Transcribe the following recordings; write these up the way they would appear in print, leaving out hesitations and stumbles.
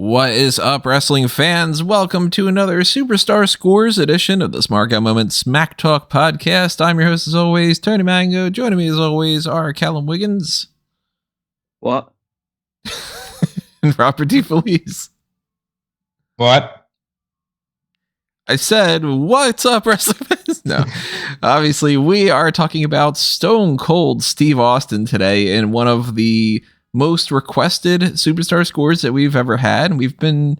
What is up, wrestling fans? Welcome to another Superstar Scores edition of the Smart Guy Moment Smack Talk podcast. I'm your host, as always, Tony Mango. Joining me, as always, are Callum Wiggins. What? And Robert D. Felice. What? I said, what's up, wrestling fans? No. Obviously, we are talking about Stone Cold Steve Austin today in one of the most requested Superstar Scores that we've ever had. We've been,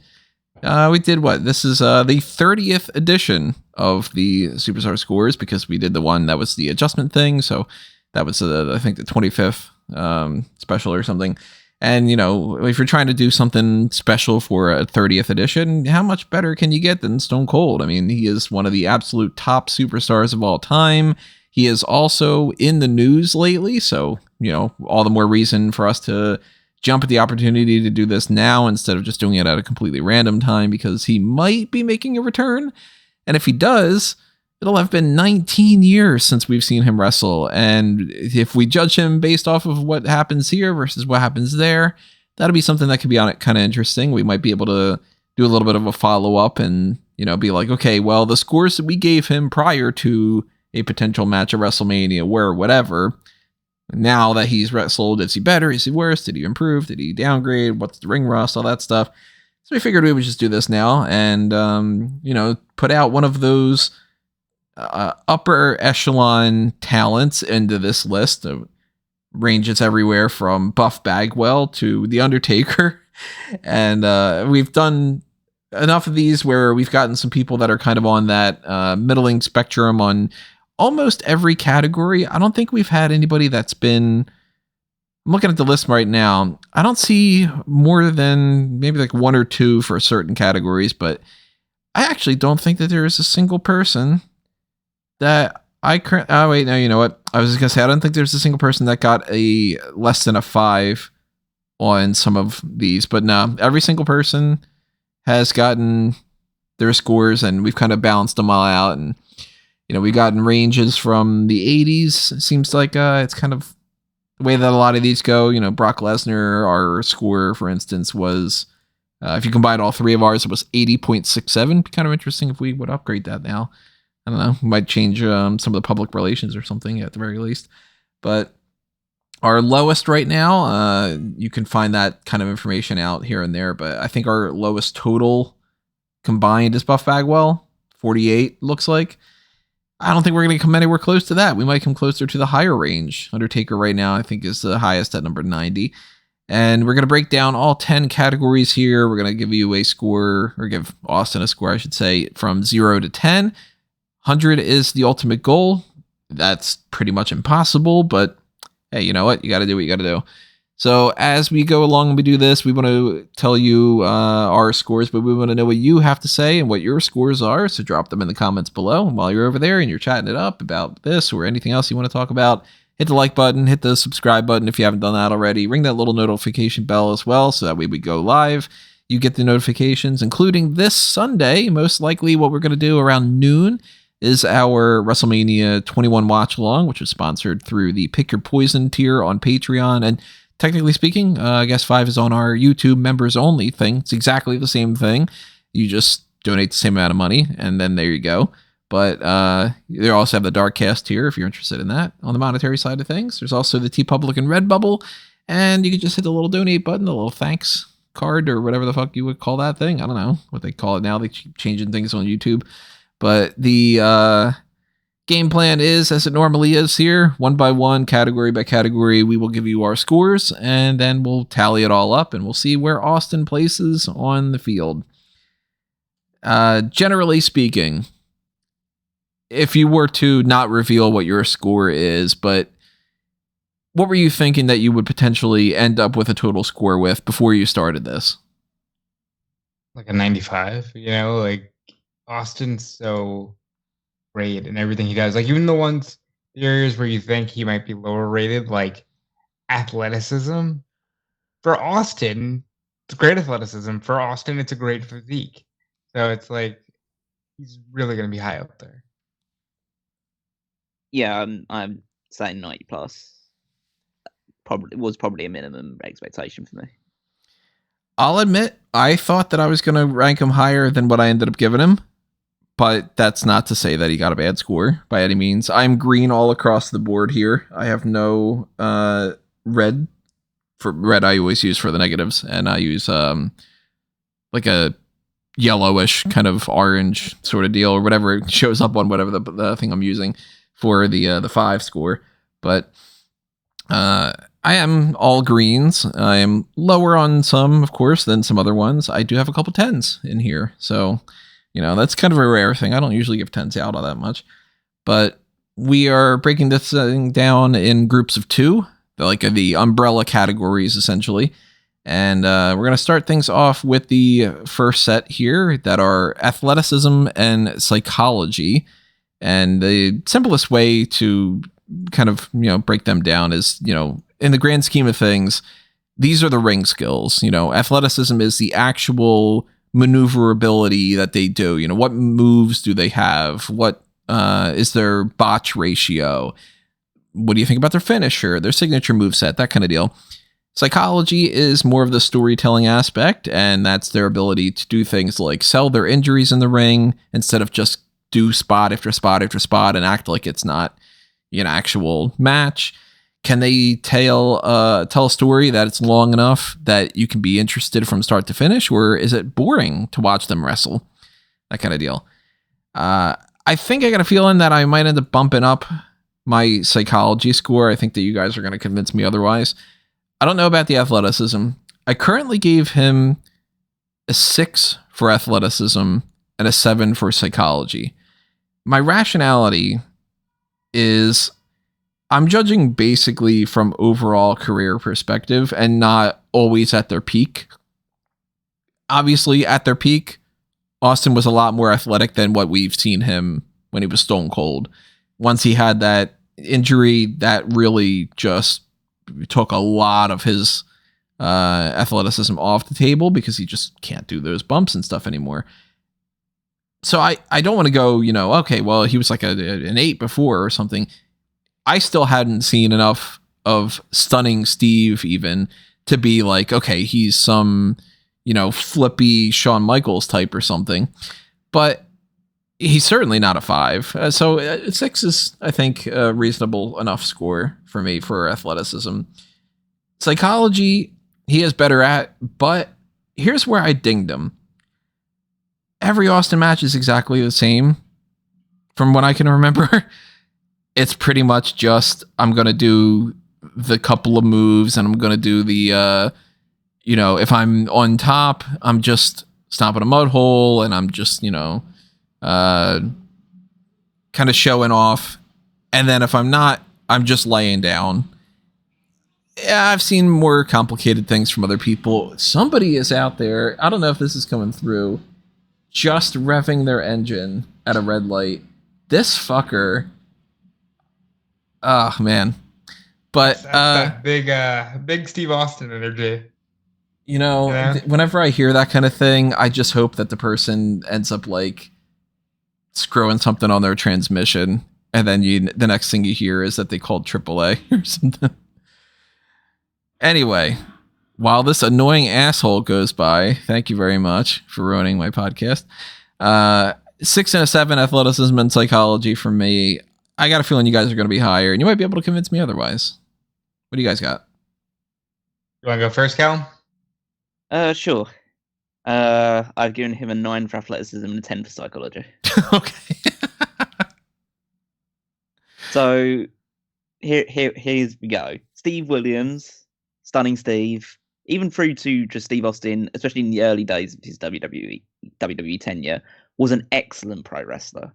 we did what? This is the 30th edition of the Superstar Scores because we did the one that was the adjustment thing. So that was, I think, the 25th special or something. And, you know, if you're trying to do something special for a 30th edition, how much better can you get than Stone Cold? I mean, he is one of the absolute top superstars of all time. He is also in the news lately, so, you know, all the more reason for us to jump at the opportunity to do this now instead of just doing it at a completely random time, because he might be making a return. And if he does, it'll have been 19 years since we've seen him wrestle. And if we judge him based off of what happens here versus what happens there, that'll be something that could be on it kind of interesting. We might be able to do a little bit of a follow-up and, you know, be like, okay, well, the scores that we gave him prior to a potential match at WrestleMania, where whatever, now that he's wrestled, is he better? Is he worse? Did he improve? Did he downgrade? What's the ring rust? All that stuff. So we figured we would just do this now and, you know, put out one of those upper echelon talents into this list. Of ranges everywhere from Buff Bagwell to The Undertaker. And we've done enough of these where we've gotten some people that are kind of on that middling spectrum on almost every category. I don't think we've had anybody that's been... I'm looking at the list right now. I don't see more than maybe like one or two for certain categories, but I actually don't think that there is a single person that oh wait, no, you know what? I was just gonna say, I don't think there's a single person that got a less than a 5 on some of these, but no, every single person has gotten their scores, and we've kind of balanced them all out. And, you know, we've gotten ranges from the 80s. It seems like it's kind of the way that a lot of these go. You know, Brock Lesnar, our score, for instance, was, if you combine all three of ours, it was 80.67. Be kind of interesting if we would upgrade that now. I don't know. We might change some of the public relations or something at the very least. But our lowest right now, you can find that kind of information out here and there. But I think our lowest total combined is Buff Bagwell, 48, looks like. I don't think we're going to come anywhere close to that. We might come closer to the higher range. Undertaker right now, I think, is the highest at number 90. And we're going to break down all 10 categories here. We're going to give you a score, or give Austin a score, I should say, from 0 to 10. 100 is the ultimate goal. That's pretty much impossible, but hey, you know what? You got to do what you got to do. So as we go along and we do this, we want to tell you our scores, but we want to know what you have to say and what your scores are. So drop them in the comments below. And while you're over there and you're chatting it up about this or anything else you want to talk about, hit the like button, hit the subscribe button if you haven't done that already. Ring that little notification bell as well, so that way we go live. You get the notifications, including this Sunday. Most likely what we're going to do around noon is our WrestleMania 21 watch along, which is sponsored through the Pick Your Poison tier on Patreon. And technically speaking, I guess 5 is on our YouTube members only thing. It's exactly the same thing. You just donate the same amount of money, and then there you go. But they also have the Darkcast tier if you're interested in that on the monetary side of things. There's also the TeePublic and Redbubble, and you can just hit the little donate button, the little thanks card, or whatever the fuck you would call that thing. I don't know what they call it now. They keep changing things on YouTube. But the game plan is, as it normally is here, one by one, category by category, we will give you our scores, and then we'll tally it all up, and we'll see where Austin places on the field. Generally speaking, if you were to not reveal what your score is, but what were you thinking that you would potentially end up with a total score with before you started this? Like a 95, you know, like Austin's so great in everything he does. Like even the areas where you think he might be lower rated, like athleticism. For Austin, it's great athleticism. For Austin, it's a great physique. So it's like he's really going to be high up there. Yeah, I'm saying 90 plus. Probably a minimum expectation for me. I'll admit, I thought that I was going to rank him higher than what I ended up giving him, but that's not to say that he got a bad score by any means. I'm green all across the board here. I have no red. For red, I always use for the negatives, and I use like a yellowish kind of orange sort of deal, or whatever it shows up on whatever the thing I'm using for the 5 score. But I am all greens. I am lower on some, of course, than some other ones. I do have a couple 10s in here, so that's kind of a rare thing. I don't usually give 10s out all that much, but we are breaking this thing down in groups of 2. Like the umbrella categories, essentially. And we're going to start things off with the first set here that are athleticism and psychology. And the simplest way to kind of, break them down is, in the grand scheme of things, these are the ring skills. Athleticism is the actual maneuverability that they do. What moves do they have? What is their botch ratio? What do you think about their finisher, their signature moveset, that kind of deal? Psychology is more of the storytelling aspect, and that's their ability to do things like sell their injuries in the ring instead of just do spot after spot after spot and act like it's not an actual match. Can they tell a story that it's long enough that you can be interested from start to finish, or is it boring to watch them wrestle? That kind of deal. I think I got a feeling that I might end up bumping up my psychology score. I think that you guys are going to convince me otherwise. I don't know about the athleticism. I currently gave him a 6 for athleticism and a 7 for psychology. My rationality is I'm judging basically from overall career perspective and not always at their peak. Obviously, at their peak, Austin was a lot more athletic than what we've seen him when he was Stone Cold. Once he had that injury, that really just took a lot of his athleticism off the table because he just can't do those bumps and stuff anymore. So I don't want to go, okay, well, he was like an 8 before or something. I still hadn't seen enough of Stunning Steve even to be like, okay, he's some, flippy Shawn Michaels type or something. But he's certainly not a 5. So 6 is, I think, a reasonable enough score for me for athleticism. Psychology, he is better at, but here's where I dinged him. Every Austin match is exactly the same from what I can remember. It's pretty much just, I'm going to do the couple of moves and I'm going to do the, if I'm on top, I'm just stomping a mud hole and I'm just, kind of showing off. And then if I'm not, I'm just laying down. Yeah, I've seen more complicated things from other people. Somebody is out there, I don't know if this is coming through, just revving their engine at a red light. This fucker. Oh, man. But that big Steve Austin energy. Whenever I hear that kind of thing, I just hope that the person ends up like screwing something on their transmission, and then the next thing you hear is that they called AAA or something. Anyway, while this annoying asshole goes by, thank you very much for ruining my podcast. 6 and a 7 athleticism and psychology for me. I got a feeling you guys are going to be higher, and you might be able to convince me otherwise. What do you guys got? You want to go first, Cal? Sure. I've given him a 9 for athleticism and a 10 for psychology. Okay. So here's we go. Steve Williams, Stunning Steve, even through to just Steve Austin, especially in the early days of his WWE tenure, was an excellent pro wrestler.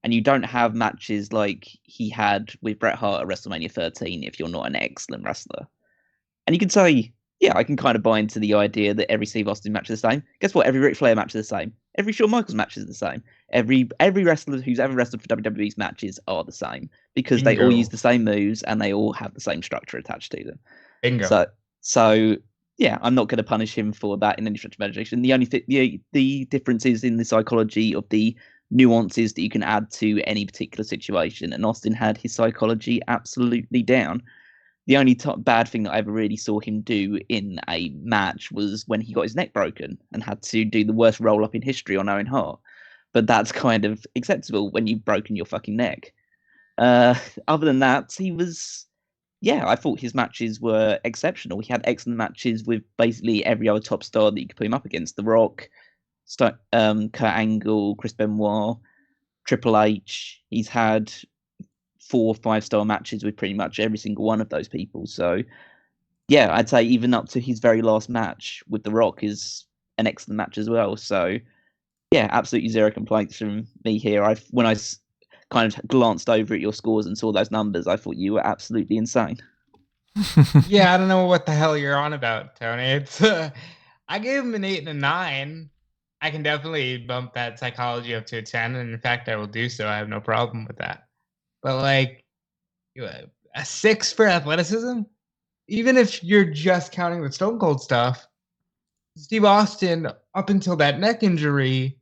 And you don't have matches like he had with Bret Hart at WrestleMania 13 if you're not an excellent wrestler. And you can say, yeah, I can kind of buy into the idea that every Steve Austin match is the same. Guess what? Every Ric Flair match is the same. Every Shawn Michaels match is the same. Every wrestler who's ever wrestled for WWE's matches are the same because they all use the same moves and they all have the same structure attached to them. Bingo. So yeah, I'm not going to punish him for that in any stretch of imagination. The only the difference is in the psychology of the nuances that you can add to any particular situation, and Austin had his psychology absolutely down. The only bad thing that I ever really saw him do in a match was when he got his neck broken and had to do the worst roll up in history on Owen Hart. But that's kind of acceptable when you've broken your fucking neck. Other than that, he was, yeah, I thought his matches were exceptional. He had excellent matches with basically every other top star that you could put him up against. The Rock, Kurt Angle, Chris Benoit, Triple H. He's had 4 5-star matches with pretty much every single one of those people. So, yeah, I'd say even up to his very last match with The Rock is an excellent match as well. So, yeah, absolutely zero complaints from me here. When I kind of glanced over at your scores and saw those numbers, I thought you were absolutely insane. Yeah, I don't know what the hell you're on about, Tony. It's I gave him an 8 and a 9. I can definitely bump that psychology up to a 10, and in fact, I will do so. I have no problem with that. But like a 6 for athleticism, even if you're just counting the Stone Cold stuff, Steve Austin, up until that neck injury,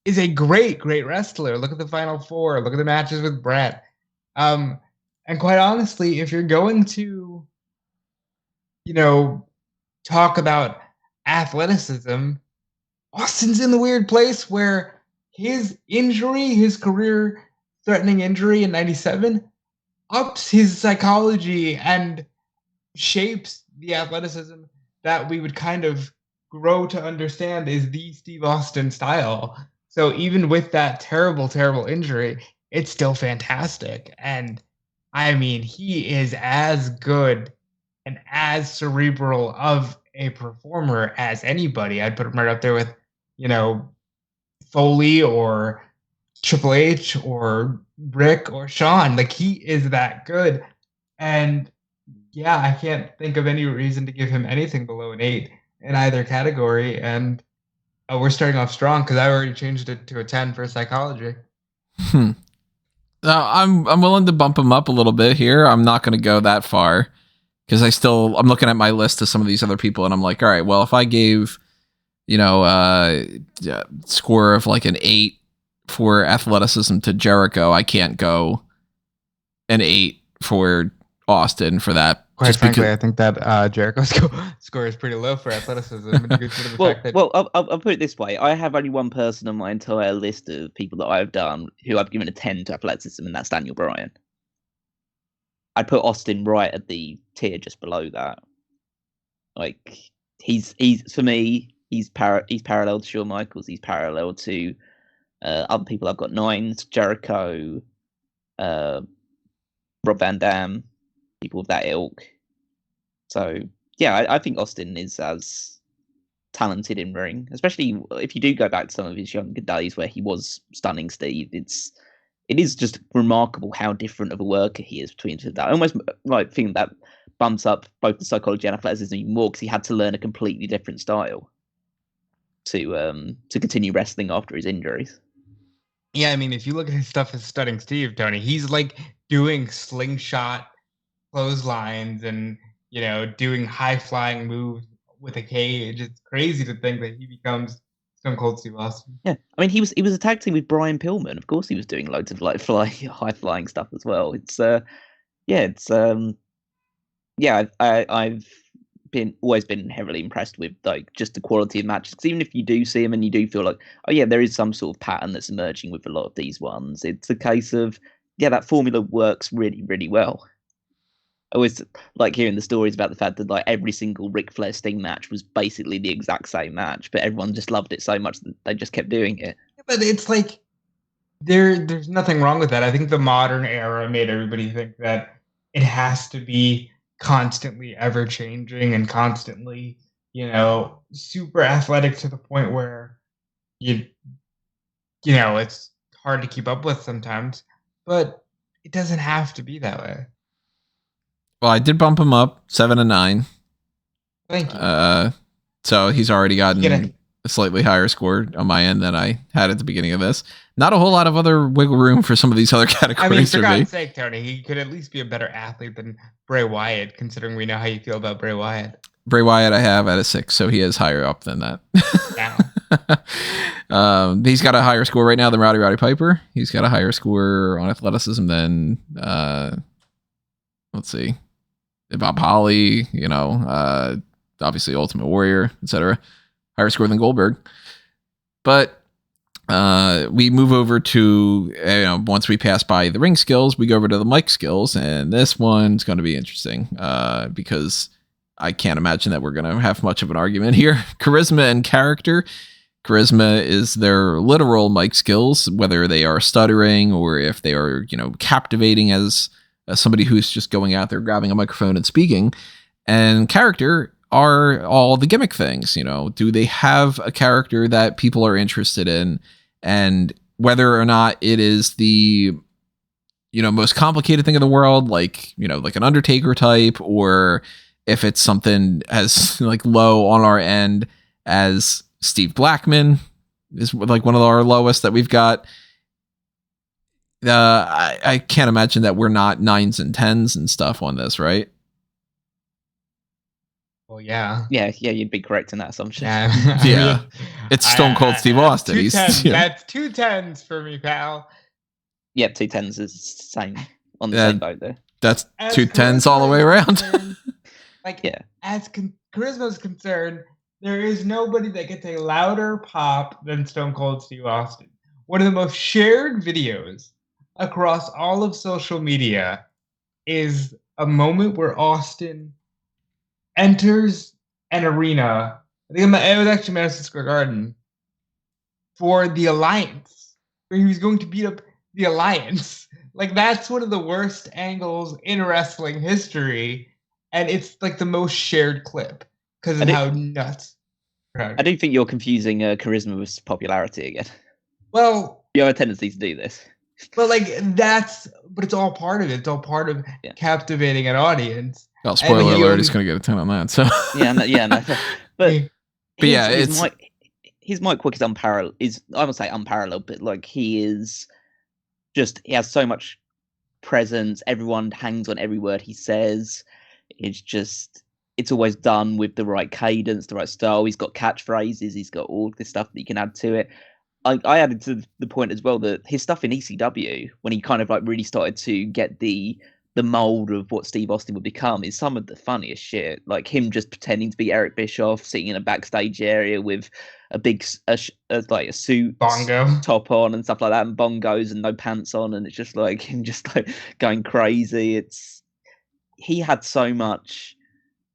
is a great wrestler. Look at the Final Four. Look at the matches with Brett. And quite honestly, if you're going to, talk about athleticism, Austin's in the weird place where his injury, his career-threatening injury in '97, ups his psychology and shapes the athleticism that we would kind of grow to understand is the Steve Austin style. So even with that terrible injury, it's still fantastic. And I mean, he is as good and as cerebral of a performer as anybody. I'd put him right up there with, Foley or Triple H or Rick or Shawn. Like, he is that good. And yeah, I can't think of any reason to give him anything below an 8 in either category. And we're starting off strong because I already changed it to a 10 for psychology. I'm willing to bump him up a little bit here. I'm not going to go that far because I'm looking at my list of some of these other people and I'm like, all right, well, if I gave, score of like an 8 for athleticism to Jericho, I can't go an 8 for Austin for that. Quite frankly, I think that Jericho's score is pretty low for athleticism. I'll put it this way. I have only one person on my entire list of people that I've done who I've given a 10 to athleticism, and that's Daniel Bryan. I'd put Austin right at the tier just below that. Like, he's for me, he's parallel to Shawn Michaels. He's parallel to other people I've got 9s, Jericho, Rob Van Dam, people of that ilk. So yeah, I think Austin is as talented in ring, especially if you do go back to some of his younger days where he was Stunning Steve. It is just remarkable how different of a worker he is between that. I almost like think that bumps up both the psychology and athleticism even more because he had to learn a completely different style to continue wrestling after his injuries. Yeah, I mean, if you look at his stuff as Stunning Steve, Tony, he's like doing slingshot clotheslines and doing high flying moves with a cage. It's crazy to think that he becomes Stone Cold Steve Austin. Yeah, I mean, he was a tag team with Brian Pillman. Of course, he was doing loads of like high flying stuff as well. I've always been heavily impressed with like just the quality of matches. Because even if you do see him and you do feel like, oh yeah, there is some sort of pattern that's emerging with a lot of these ones. It's a case of that formula works really, really well. I always like hearing the stories about the fact that like every single Ric Flair Sting match was basically the exact same match, but everyone just loved it so much that they just kept doing it. But it's like there's nothing wrong with that. I think the modern era made everybody think that it has to be constantly ever changing and constantly, super athletic to the point where it's hard to keep up with sometimes, but it doesn't have to be that way. Well, I did bump him up 7 and 9. Thank you. So he's already gotten a slightly higher score on my end than I had at the beginning of this. Not a whole lot of other wiggle room for some of these other categories. I mean, for God's sake, Tony, he could at least be a better athlete than Bray Wyatt, considering we know how you feel about Bray Wyatt. Bray Wyatt I have at a 6, so he is higher up than that. He's got a higher score right now than Roddy Piper. He's got a higher score on athleticism than let's see. Bob Holly, obviously Ultimate Warrior, etc. Higher score than Goldberg. But we move over to, once we pass by the ring skills, we go over to the mic skills. And this one's going to be interesting because I can't imagine that we're going to have much of an argument here. Charisma and character. Charisma is their literal mic skills, whether they are stuttering or if they are, captivating as somebody who's just going out there, grabbing a microphone and speaking. And character are all the gimmick things. Do they have a character that people are interested in? And whether or not it is the, most complicated thing in the world, like an Undertaker type, or if it's something as like low on our end as Steve Blackman is like one of our lowest that we've got. I can't imagine that we're not 9s and 10s and stuff on this, right? Well, yeah. Yeah, you'd be correct in that assumption. Yeah. It's Stone Cold Steve Austin. That's 2 10s for me, pal. Yep, 2 10s is same on the same boat there. That's 2 10s all the way around. As charisma is concerned, there is nobody that gets a louder pop than Stone Cold Steve Austin. One of the most shared videos across all of social media is a moment where Austin enters an arena. I think it was actually Madison Square Garden for the Alliance, where he was going to beat up the Alliance. Like, that's one of the worst angles in wrestling history, and it's like the most shared clip because of how nuts. I do think you're confusing charisma with popularity again. Well, you have a tendency to do this. But but it's all part of it. It's all part of captivating an audience. Well, spoiler alert, he's going to get a 10 on that. So no. But yeah, his mic work is unparalleled. I would say unparalleled, but like he has so much presence. Everyone hangs on every word he says. It's always done with the right cadence, the right style. He's got catchphrases. He's got all this stuff that you can add to it. I added to the point as well that his stuff in ECW, when he kind of like really started to get the mold of what Steve Austin would become, is some of the funniest shit. Like him just pretending to be Eric Bischoff, sitting in a backstage area with a big like a suit bongo top on and stuff like that, and bongos and no pants on, and it's just like him just like going crazy. He had so much.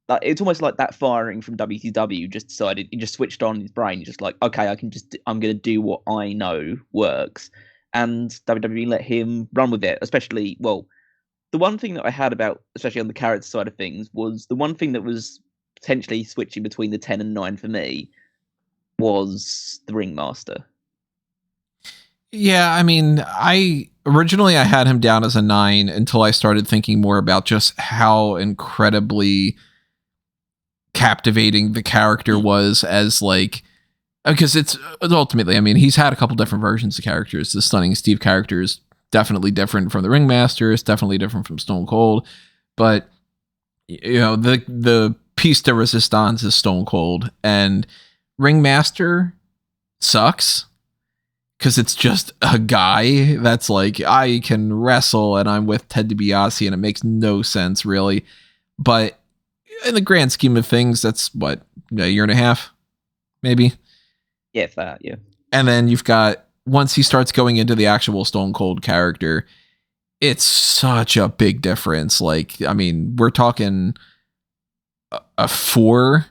Like, it's almost like that firing from WCW just decided, he just switched on his brain. He's just like, okay, I'm going to do what I know works. And WWE let him run with it, especially, the one thing that I had about, especially on the character side of things, was the one thing that was potentially switching between the 10 and 9 for me was the Ringmaster. Yeah, I mean, originally had him down as a 9 until I started thinking more about just how incredibly captivating the character was as like, because it's ultimately, I mean, he's had a couple different versions of characters. The Stunning Steve character is definitely different from the Ringmaster. It's definitely different from Stone Cold, but the piece de resistance is Stone Cold, and Ringmaster sucks because it's just a guy that's like, I can wrestle and I'm with Ted DiBiase and it makes no sense really. But in the grand scheme of things, that's what, a year and a half, maybe. Yeah, that, yeah. And then you've got, once he starts going into the actual Stone Cold character, it's such a big difference. Like, I mean, we're talking a 4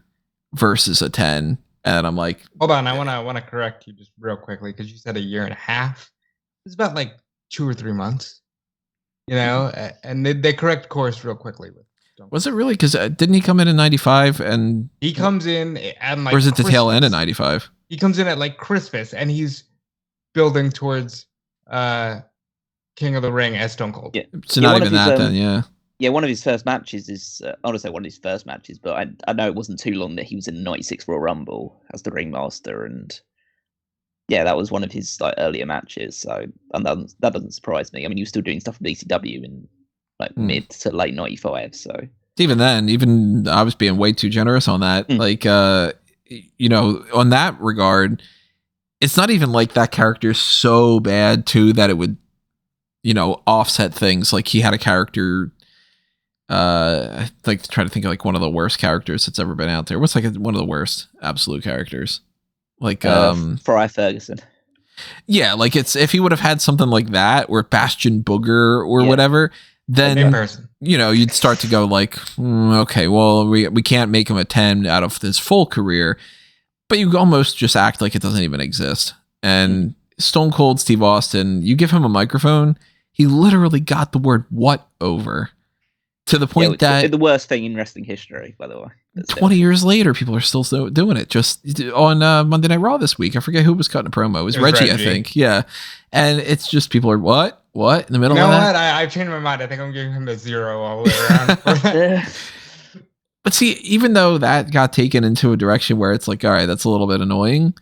versus a 10. And I'm like, hold on, I want to correct you just real quickly because you said a year and a half. It's about like 2 or 3 months, and they correct course real quickly. Was it really? Because didn't he come in 95? And he comes in at like, or is it the tail end of 95? He comes in at like Christmas, and he's building towards King of the Ring as Stone Cold. Yeah. So not even that then, yeah. Yeah, one of his first matches is, I don't say one of his first matches, but I know it wasn't too long that he was in the 96 Royal Rumble as the Ringmaster, and yeah, that was one of his like earlier matches. So and that doesn't surprise me. I mean, he was still doing stuff with ECW in like mid to late 95. So even then, I was being way too generous on that. Like, on that regard, it's not even like that character's so bad too that it would, offset things. Like he had a character I like to try to think of like one of the worst characters that's ever been out there. What's like one of the worst absolute characters? Like Fry Ferguson. yeah, like it's if he would have had something like that or Bastion Booger or Yeah. whatever, Same then person. you'd start to go like, okay, well we can't make him a 10 out of his full career, but you almost just act like it doesn't even exist. And Stone Cold Steve Austin, you give him a microphone, he literally got the word "what" over to the point that the worst thing in wrestling history, by the way. 20 years later, people are still doing it. Just on Monday Night Raw this week, I forget who was cutting a promo. It was Reggie, I think. Yeah, and it's just people are what in the middle. You know of that? what? I've changed my mind. I think I'm giving him a 0 all the way around. But see, even though that got taken into a direction where it's like, all right, that's a little bit annoying.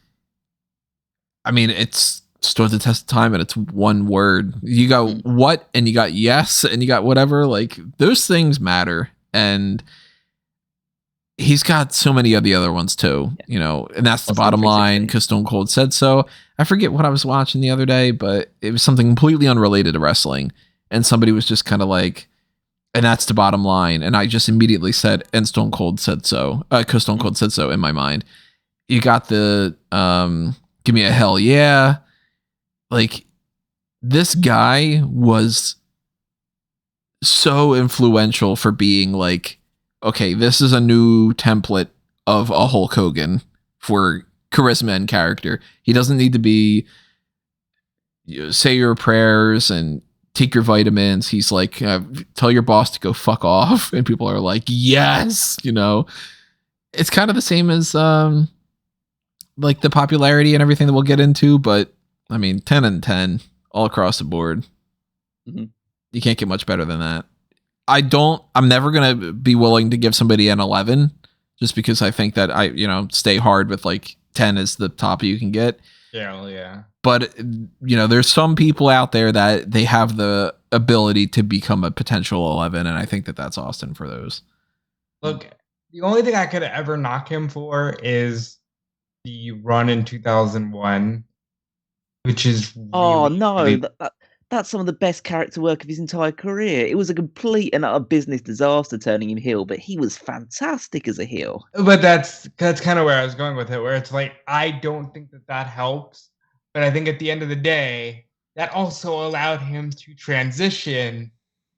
I mean, it's stood the test of time, and it's one word. You got what, and you got yes, and you got whatever. Like those things matter, and he's got so many of the other ones too, and that's the bottom line because Stone Cold said so. I forget what I was watching the other day, but it was something completely unrelated to wrestling, and somebody was just kind of like, and that's the bottom line. And I just immediately said, and Stone Cold said so, because Stone Cold said so in my mind. You got the give me a hell yeah. Like this guy was so influential for being like, okay, this is a new template of a Hulk Hogan for charisma and character. He doesn't need to be say your prayers and take your vitamins. He's like, tell your boss to go fuck off. And people are like, yes, it's kind of the same as like the popularity and everything that we'll get into. But I mean, 10 and 10 all across the board. Mm-hmm. You can't get much better than that. I'm never going to be willing to give somebody an 11 just because I think that I stay hard with like 10 is the top you can get. Yeah. But, there's some people out there that they have the ability to become a potential 11. And I think that that's Austin for those. Look, the only thing I could ever knock him for is the run in 2001, which is that's some of the best character work of his entire career. It was a complete and utter business disaster turning him heel, but he was fantastic as a heel. But that's kind of where I was going with it, where it's like, I don't think that helps. But I think at the end of the day, that also allowed him to transition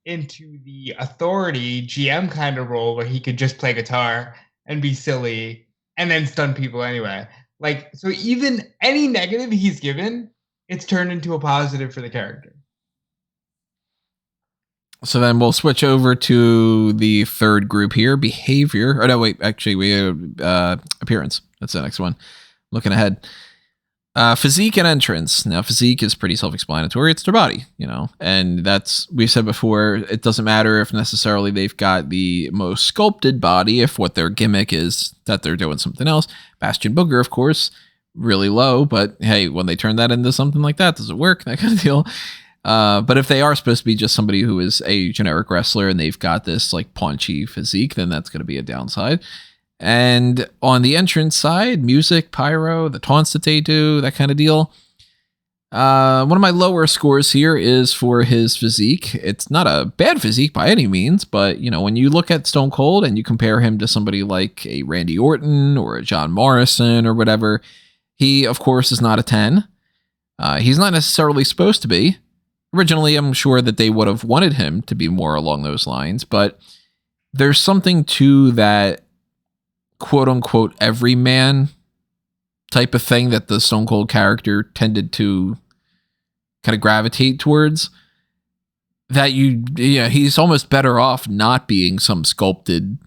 into the authority GM kind of role where he could just play guitar and be silly and then stun people anyway. Like, so even any negative he's given, it's turned into a positive for the character. So then we'll switch over to the third group here, behavior. Oh, no, wait, actually, we have appearance. That's the next one. Looking ahead. Physique and entrance. Now, physique is pretty self-explanatory. It's their body, and that's, we said before, it doesn't matter if necessarily they've got the most sculpted body, if what their gimmick is that they're doing something else. Bastion Booger, of course, really low, but hey, when they turn that into something like that, does it work? That kind of deal. But if they are supposed to be just somebody who is a generic wrestler and they've got this like paunchy physique, then that's going to be a downside. And on the entrance side, music, pyro, the taunts that they do, that kind of deal. One of my lower scores here is for his physique. It's not a bad physique by any means, but when you look at Stone Cold and you compare him to somebody like a Randy Orton or a John Morrison or whatever, he of course is not a 10. He's not necessarily supposed to be. Originally, I'm sure that they would have wanted him to be more along those lines, but there's something to that quote unquote everyman type of thing that the Stone Cold character tended to kind of gravitate towards, that he's almost better off not being some sculpted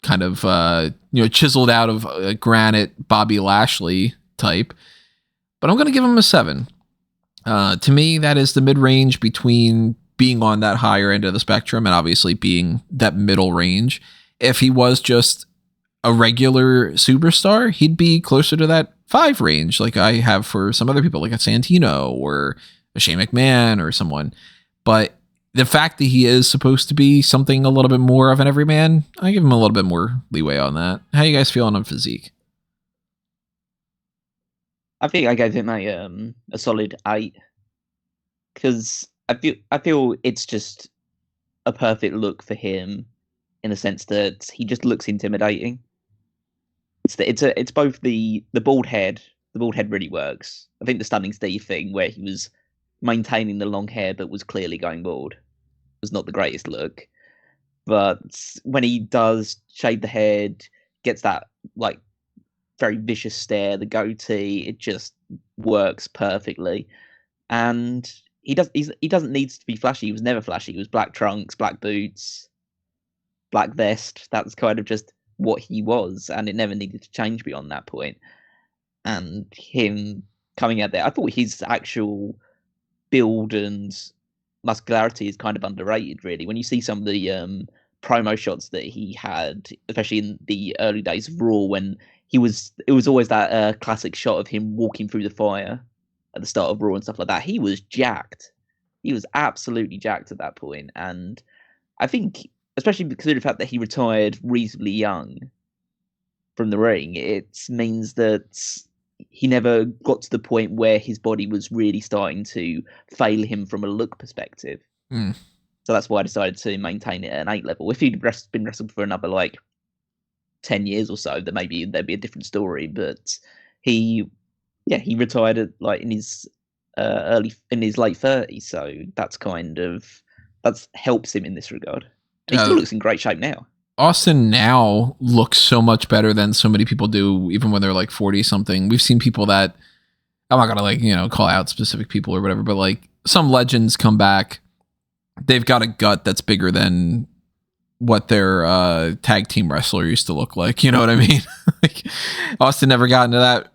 kind of chiseled out of granite Bobby Lashley type. But I'm going to give him a 7. To me, that is the mid-range between being on that higher end of the spectrum and obviously being that middle range. If he was just a regular superstar, he'd be closer to that 5 range, like I have for some other people, like a Santino or a Shane McMahon or someone. But the fact that he is supposed to be something a little bit more of an everyman, I give him a little bit more leeway on that. How you guys feeling on physique? I think I gave him a solid 8 because I feel it's just a perfect look for him in the sense that he just looks intimidating. It's both the bald head. The bald head really works. I think the Stunning Steve thing, where he was maintaining the long hair but was clearly going bald, was not the greatest look. But when he does shave the head, gets that like very vicious stare, the goatee, it just works perfectly. And he doesn't need to be flashy. He was never flashy. He was black trunks, black boots, black vest. That's kind of just what he was, and it never needed to change beyond that point. And him coming out there, I thought his actual build and muscularity is kind of underrated, really. When you see some of the promo shots that he had, especially in the early days of Raw, when it was always that classic shot of him walking through the fire at the start of Raw and stuff like that. He was jacked. He was absolutely jacked at that point. And I think, especially because of the fact that he retired reasonably young from the ring, it means that he never got to the point where his body was really starting to fail him from a look perspective. Mm. So that's why I decided to maintain it at an 8 level. If he'd been wrestled for another 10 years or so, then maybe there'd be a different story. But he retired at in his late 30s, so that's helps him in this regard. And he still looks in great shape now. Austin now looks so much better than so many people do, even when they're 40 something. We've seen people that, I'm not gonna call out specific people or whatever, but some legends come back. They've got a gut that's bigger than what their tag team wrestler used to look like. You know what I mean? Austin never got into that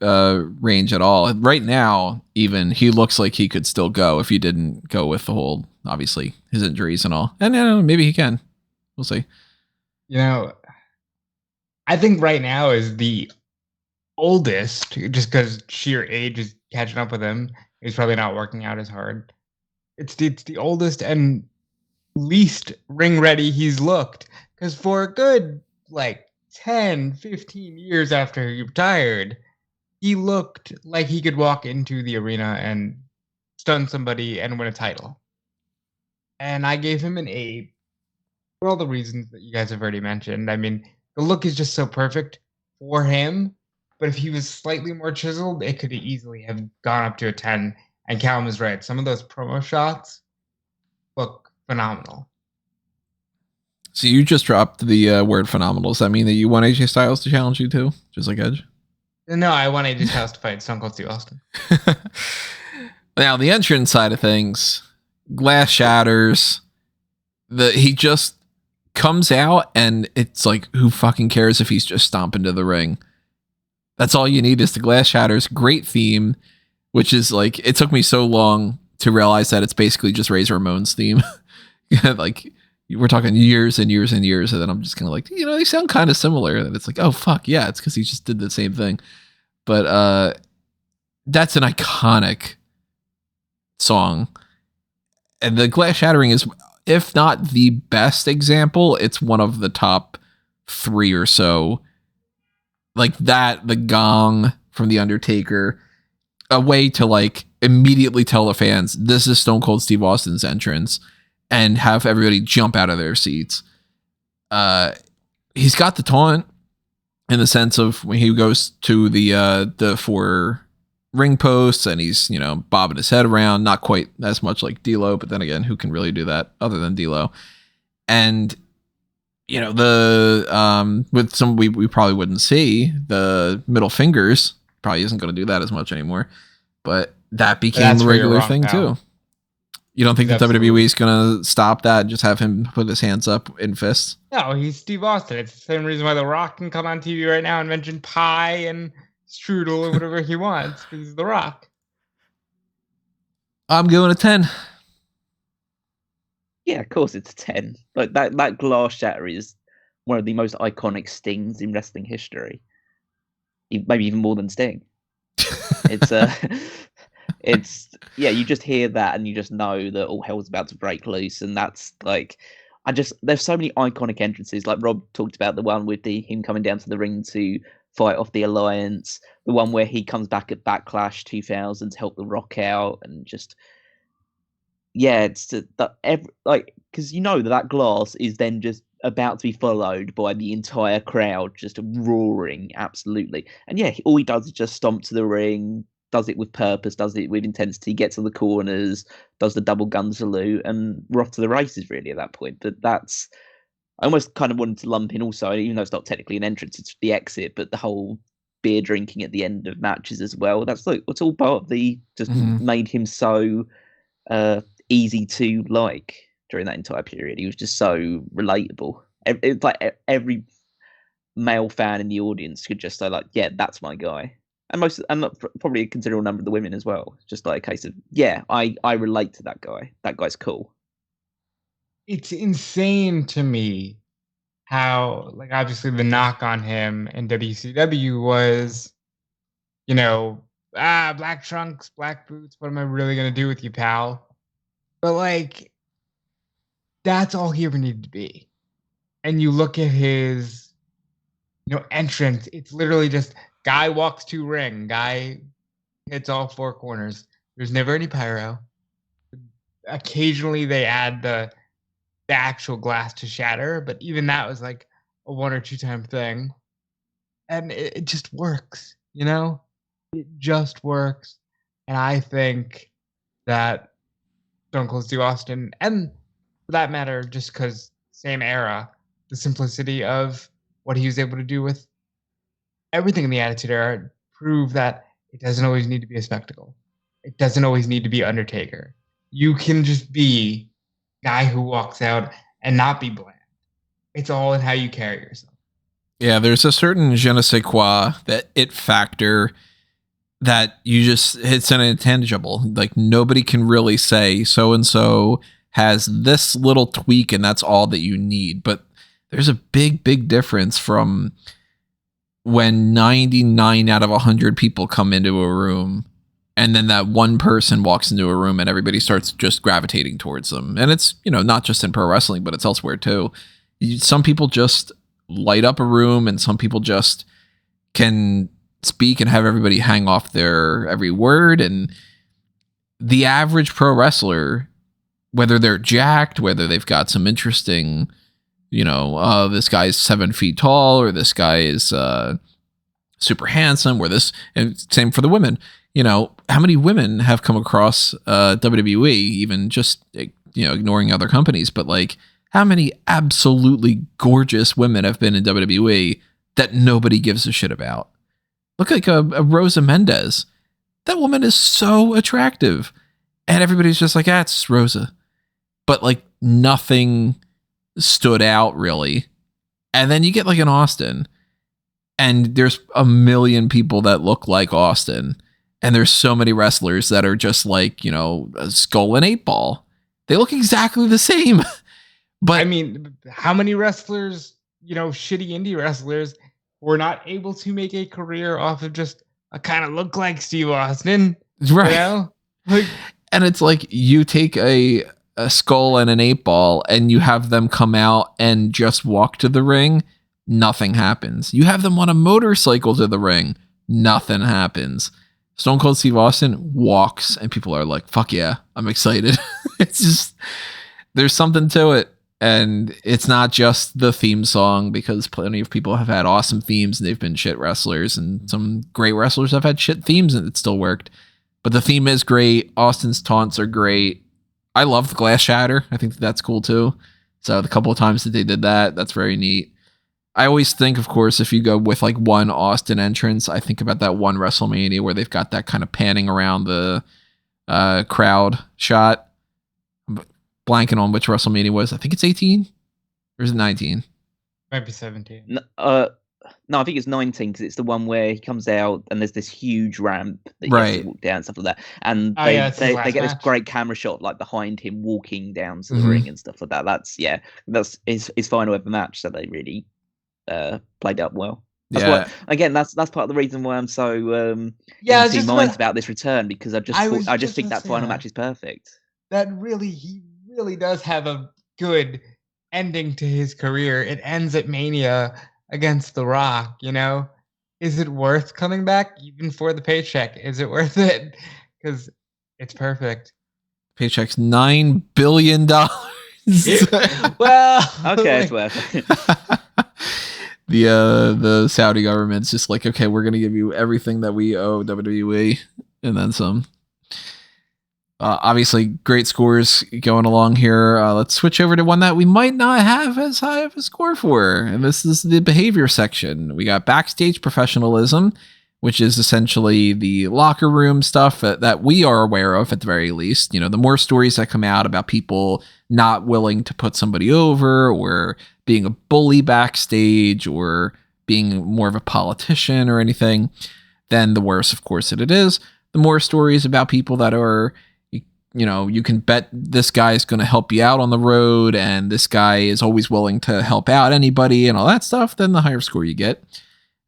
range at all. Right now, even, he looks like he could still go if he didn't go with the whole, obviously, his injuries and all. And maybe he can. We'll see. I think right now is the oldest, just because sheer age is catching up with him. He's probably not working out as hard. It's the oldest and least ring ready he's looked, because for a good 10, 15 years after he retired, he looked like he could walk into the arena and stun somebody and win a title. And I gave him an 8 for all the reasons that you guys have already mentioned. I mean, the look is just so perfect for him, but if he was slightly more chiseled, it could easily have gone up to a 10. And Callum is right. Some of those promo shots look phenomenal. So you just dropped the word phenomenal. Does that mean that you want AJ Styles to challenge you too? Just like Edge? No, I want AJ Styles to fight Stone Cold Steve Austin. Now, the entrance side of things, glass shatters. He just comes out and it's who fucking cares if he's just stomping to the ring? That's all you need is the glass shatters. Great theme, which is it took me so long to realize that it's basically just Razor Ramon's theme. We're talking years and years and years, and then I'm just kind of they sound kind of similar. And it's oh fuck yeah, it's because he just did the same thing. But that's an iconic song, and the glass shattering is, if not the best example, it's one of the top 3 or so. That, the gong from The Undertaker, a way to immediately tell the fans this is Stone Cold Steve Austin's entrance and have everybody jump out of their seats. He's got the taunt in the sense of when he goes to the 4 ring posts and he's, bobbing his head around, not quite as much like D'Lo, but then again, who can really do that other than D'Lo? And, the, with some, we probably wouldn't see the middle fingers, probably isn't going to do that as much anymore, but that became a regular thing too. You don't think that WWE is going to stop that and just have him put his hands up in fists? No, he's Steve Austin. It's the same reason why The Rock can come on TV right now and mention pie and strudel or whatever he wants, because he's The Rock. I'm going to 10. Yeah, of course it's 10. That glass shatter is one of the most iconic stings in wrestling history. Maybe even more than Sting. You just hear that and you just know that all hell's about to break loose, and that's there's so many iconic entrances. Like Rob talked about, the one with him coming down to the ring to fight off the Alliance, the one where he comes back at Backlash 2000 to help The Rock out, and just it's because you know that glass is then just about to be followed by the entire crowd just roaring, absolutely. And yeah, all he does is just stomp to the ring, does it with purpose, does it with intensity, gets to the corners, does the double gun salute, and we're off to the races really at that point. But that's, I almost kind of wanted to lump in also, even though it's not technically an entrance, it's the exit, but the whole beer drinking at the end of matches as well. That's like, it's all part of the, just made him so easy to like during that entire period. He was just so relatable. It's like every male fan in the audience could just say like, yeah, that's my guy. And probably a considerable number of the women as well. Just like a case of, yeah, I relate to that guy. That guy's cool. It's insane to me how, like, obviously the knock on him in WCW was, you know, black trunks, black boots. What am I really going to do with you, pal? But, like, that's all he ever needed to be. And you look at his, entrance, it's literally just guy walks to ring, guy hits all four corners. There's never any pyro. Occasionally they add the actual glass to shatter, but even that was like a 1 or 2 time thing. And it just works, It just works. And I think that Stone Cold Steve Austin, and for that matter, just because same era, the simplicity of what he was able to do with everything in the Attitude Era proved that it doesn't always need to be a spectacle. It doesn't always need to be Undertaker. You can just be guy who walks out and not be bland. It's all in how you carry yourself. Yeah, there's a certain je ne sais quoi, that it factor that you just, it's an intangible. Like nobody can really say so-and-so has this little tweak and that's all that you need. But there's a big, big difference from when 99 out of 100 people come into a room and then that one person walks into a room and everybody starts just gravitating towards them. And it's, not just in pro wrestling, but it's elsewhere too. Some people just light up a room and some people just can speak and have everybody hang off their every word. And the average pro wrestler, whether they're jacked, whether they've got some interesting, this guy's 7 feet tall or this guy is super handsome, or this, and same for the women. How many women have come across WWE, even just, ignoring other companies, but like how many absolutely gorgeous women have been in WWE that nobody gives a shit about? Look like a Rosa Mendez. That woman is so attractive. And everybody's just like, it's Rosa. But like nothing stood out really. And then you get like an Austin and there's a million people that look like Austin. And there's so many wrestlers that are just like, a Skull and 8-Ball. They look exactly the same. But I mean, how many wrestlers, shitty indie wrestlers were not able to make a career off of just a kind of look like Steve Austin? Right. And it's like you take a Skull and an 8-Ball and you have them come out and just walk to the ring. Nothing happens. You have them on a motorcycle to the ring. Nothing happens. Stone Cold Steve Austin walks and people are like, fuck yeah, I'm excited. It's just, there's something to it. And it's not just the theme song, because plenty of people have had awesome themes and they've been shit wrestlers, and some great wrestlers have had shit themes and it still worked. But the theme is great. Austin's taunts are great. I love the glass shatter. I think that's cool too. So the couple of times that they did that, that's very neat. I always think, of course, if you go with like one Austin entrance, I think about that one WrestleMania where they've got that kind of panning around the crowd shot. I'm blanking on which WrestleMania was. I think it's 18 or is it 19? Might be 17. No, I think it's 19 because it's the one where he comes out and there's this huge ramp that he has to walk down and stuff like that. And they get this great camera shot like behind him walking down to the ring and stuff like that. That's his final ever match, so they really played up well. That's why, again, that's part of the reason why I'm so in two minds about this return, because I just think that final match is perfect. He really does have a good ending to his career. It ends at Mania against The Rock. Is it worth coming back even for the paycheck? Is it worth it? Because it's perfect. Paycheck's $9 billion. Well, Okay, like, it's worth it. The Saudi government's just like, okay, we're gonna give you everything that we owe WWE and then some. Obviously, great scores going along here. Let's switch over to one that we might not have as high of a score for, and this is the behavior section. We got backstage professionalism, which is essentially the locker room stuff that we are aware of at the very least. You know, the more stories that come out about people not willing to put somebody over or being a bully backstage or being more of a politician or anything, then the worse, of course, it is. The more stories about people that are, you know, you can bet this guy is going to help you out on the road and this guy is always willing to help out anybody and all that stuff, then the higher score you get.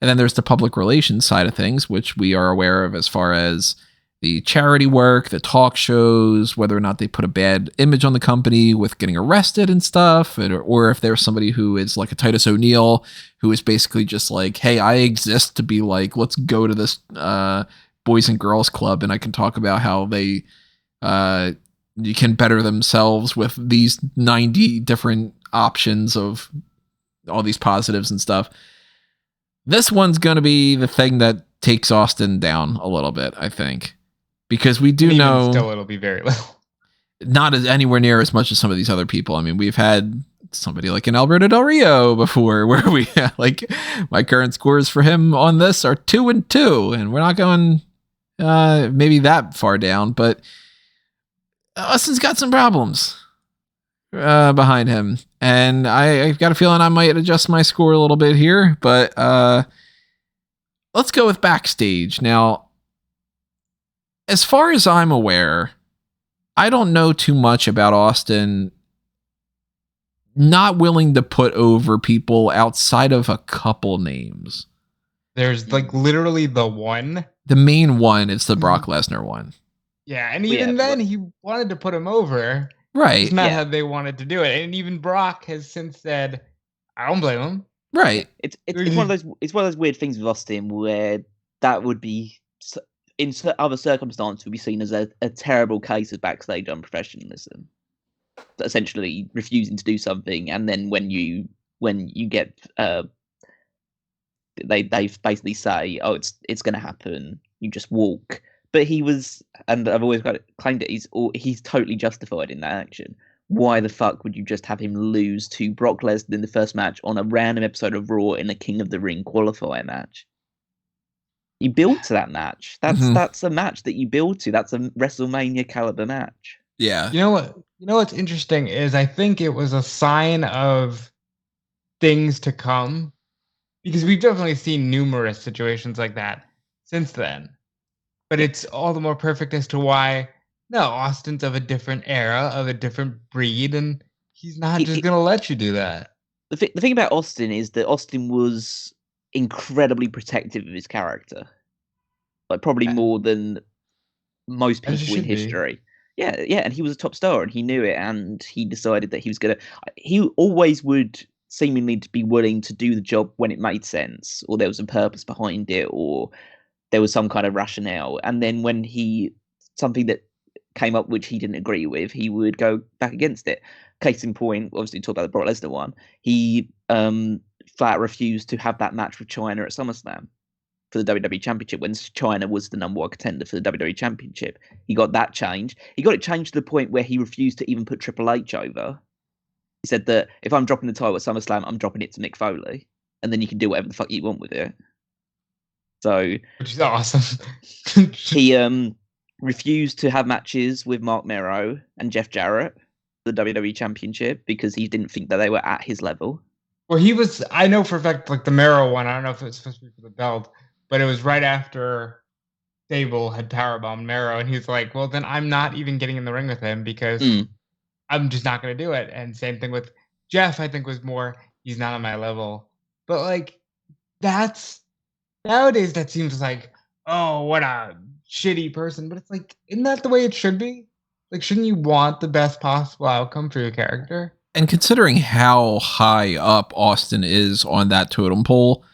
And then there's the public relations side of things, which we are aware of as far as the charity work, the talk shows, whether or not they put a bad image on the company with getting arrested and stuff, or if there's somebody who is like a Titus O'Neil, who is basically just like, hey, I exist to be like, let's go to this Boys and Girls Club and I can talk about how they you can better themselves with these 90 different options of all these positives and stuff. This one's going to be the thing that takes Austin down a little bit, I think, because we do know still it'll be very little. Not as anywhere near as much as some of these other people. I mean, we've had somebody like an Alberto Del Rio before where we like my current scores for him on this are 2-2, and we're not going maybe that far down, but Austin's got some problems behind him, and I've got a feeling I might adjust my score a little bit here, but let's go with backstage. Now, as far as I'm aware, I don't know too much about Austin not willing to put over people outside of a couple names. There's like literally the one. The main one is the Brock Lesnar one. Yeah, and even then he wanted to put him over. Right. It's not how they wanted to do it. And even Brock has since said, I don't blame him. Right. It's one of those weird things with Austin where that would be in other circumstances would be seen as a terrible case of backstage unprofessionalism. Essentially refusing to do something, and then when you get they basically say, oh, it's going to happen, you just walk. But he was, and I've always claimed it, he's totally justified in that action. Why the fuck would you just have him lose to Brock Lesnar in the first match on a random episode of Raw in a King of the Ring qualifier match? You build to that match. That's a match that you build to. That's a WrestleMania caliber match. Yeah. You know what's interesting is I think it was a sign of things to come, because we've definitely seen numerous situations like that since then. But it's all the more perfect as to why, no, Austin's of a different era, of a different breed, and he's not just going to let you do that. The thing about Austin is that Austin was incredibly protective of his character. Like, probably more than most people in history. Yeah, and he was a top star, and he knew it, and he decided that he was going to... He always would seemingly be willing to do the job when it made sense, or there was a purpose behind it, or there was some kind of rationale. And then when something that came up which he didn't agree with, he would go back against it. Case in point, obviously talk about the Brock Lesnar one. He flat refused to have that match with China at SummerSlam for the WWE Championship when China was the number one contender for the WWE Championship. He got that changed. He got it changed to the point where he refused to even put Triple H over. He said that if I'm dropping the title at SummerSlam, I'm dropping it to Mick Foley, and then you can do whatever the fuck you want with it. So, which is awesome. He refused to have matches with Mark Mero and Jeff Jarrett for the WWE Championship because he didn't think that they were at his level. Well, I know for a fact, like the Mero one, I don't know if it was supposed to be for the belt, but it was right after Sable had powerbombed Mero, and he's like, well, then I'm not even getting in the ring with him because I'm just not going to do it. And same thing with Jeff, I think was more, he's not on my level. But like, nowadays that seems like, oh, what a shitty person. But it's like, isn't that the way it should be? Like, shouldn't you want the best possible outcome for your character? And considering how high up Austin is on that totem pole,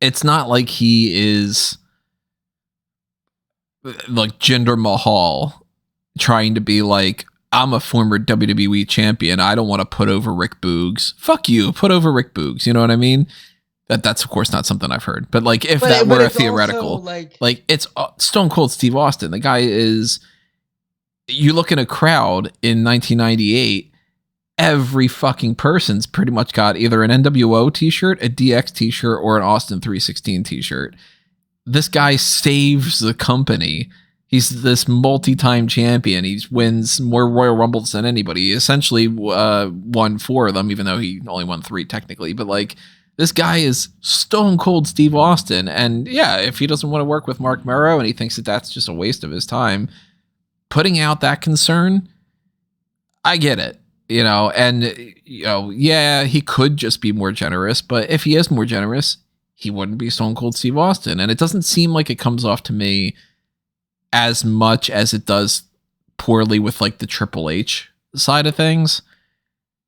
it's not like he is like Jinder Mahal trying to be like, I'm a former WWE champion. I don't want to put over Rick Boogs. Fuck you. Put over Rick Boogs. You know what I mean? That's of course not something I've heard. But like, if that were a theoretical, like it's Stone Cold Steve Austin. The guy is. You look in a crowd in 1998. Every fucking person's pretty much got either an NWO t-shirt, a DX t-shirt, or an Austin 316 t-shirt. This guy saves the company. He's this multi-time champion. He wins more Royal Rumbles than anybody. He essentially won 4 of them, even though he only won 3 technically. But like, this guy is Stone Cold Steve Austin. And yeah, if he doesn't want to work with Mark Mero and he thinks that that's just a waste of his time, putting out that concern, I get it. You know, and, you know, yeah, he could just be more generous. But if he is more generous, he wouldn't be Stone Cold Steve Austin. And it doesn't seem like it comes off to me as much as it does poorly with like the Triple H side of things,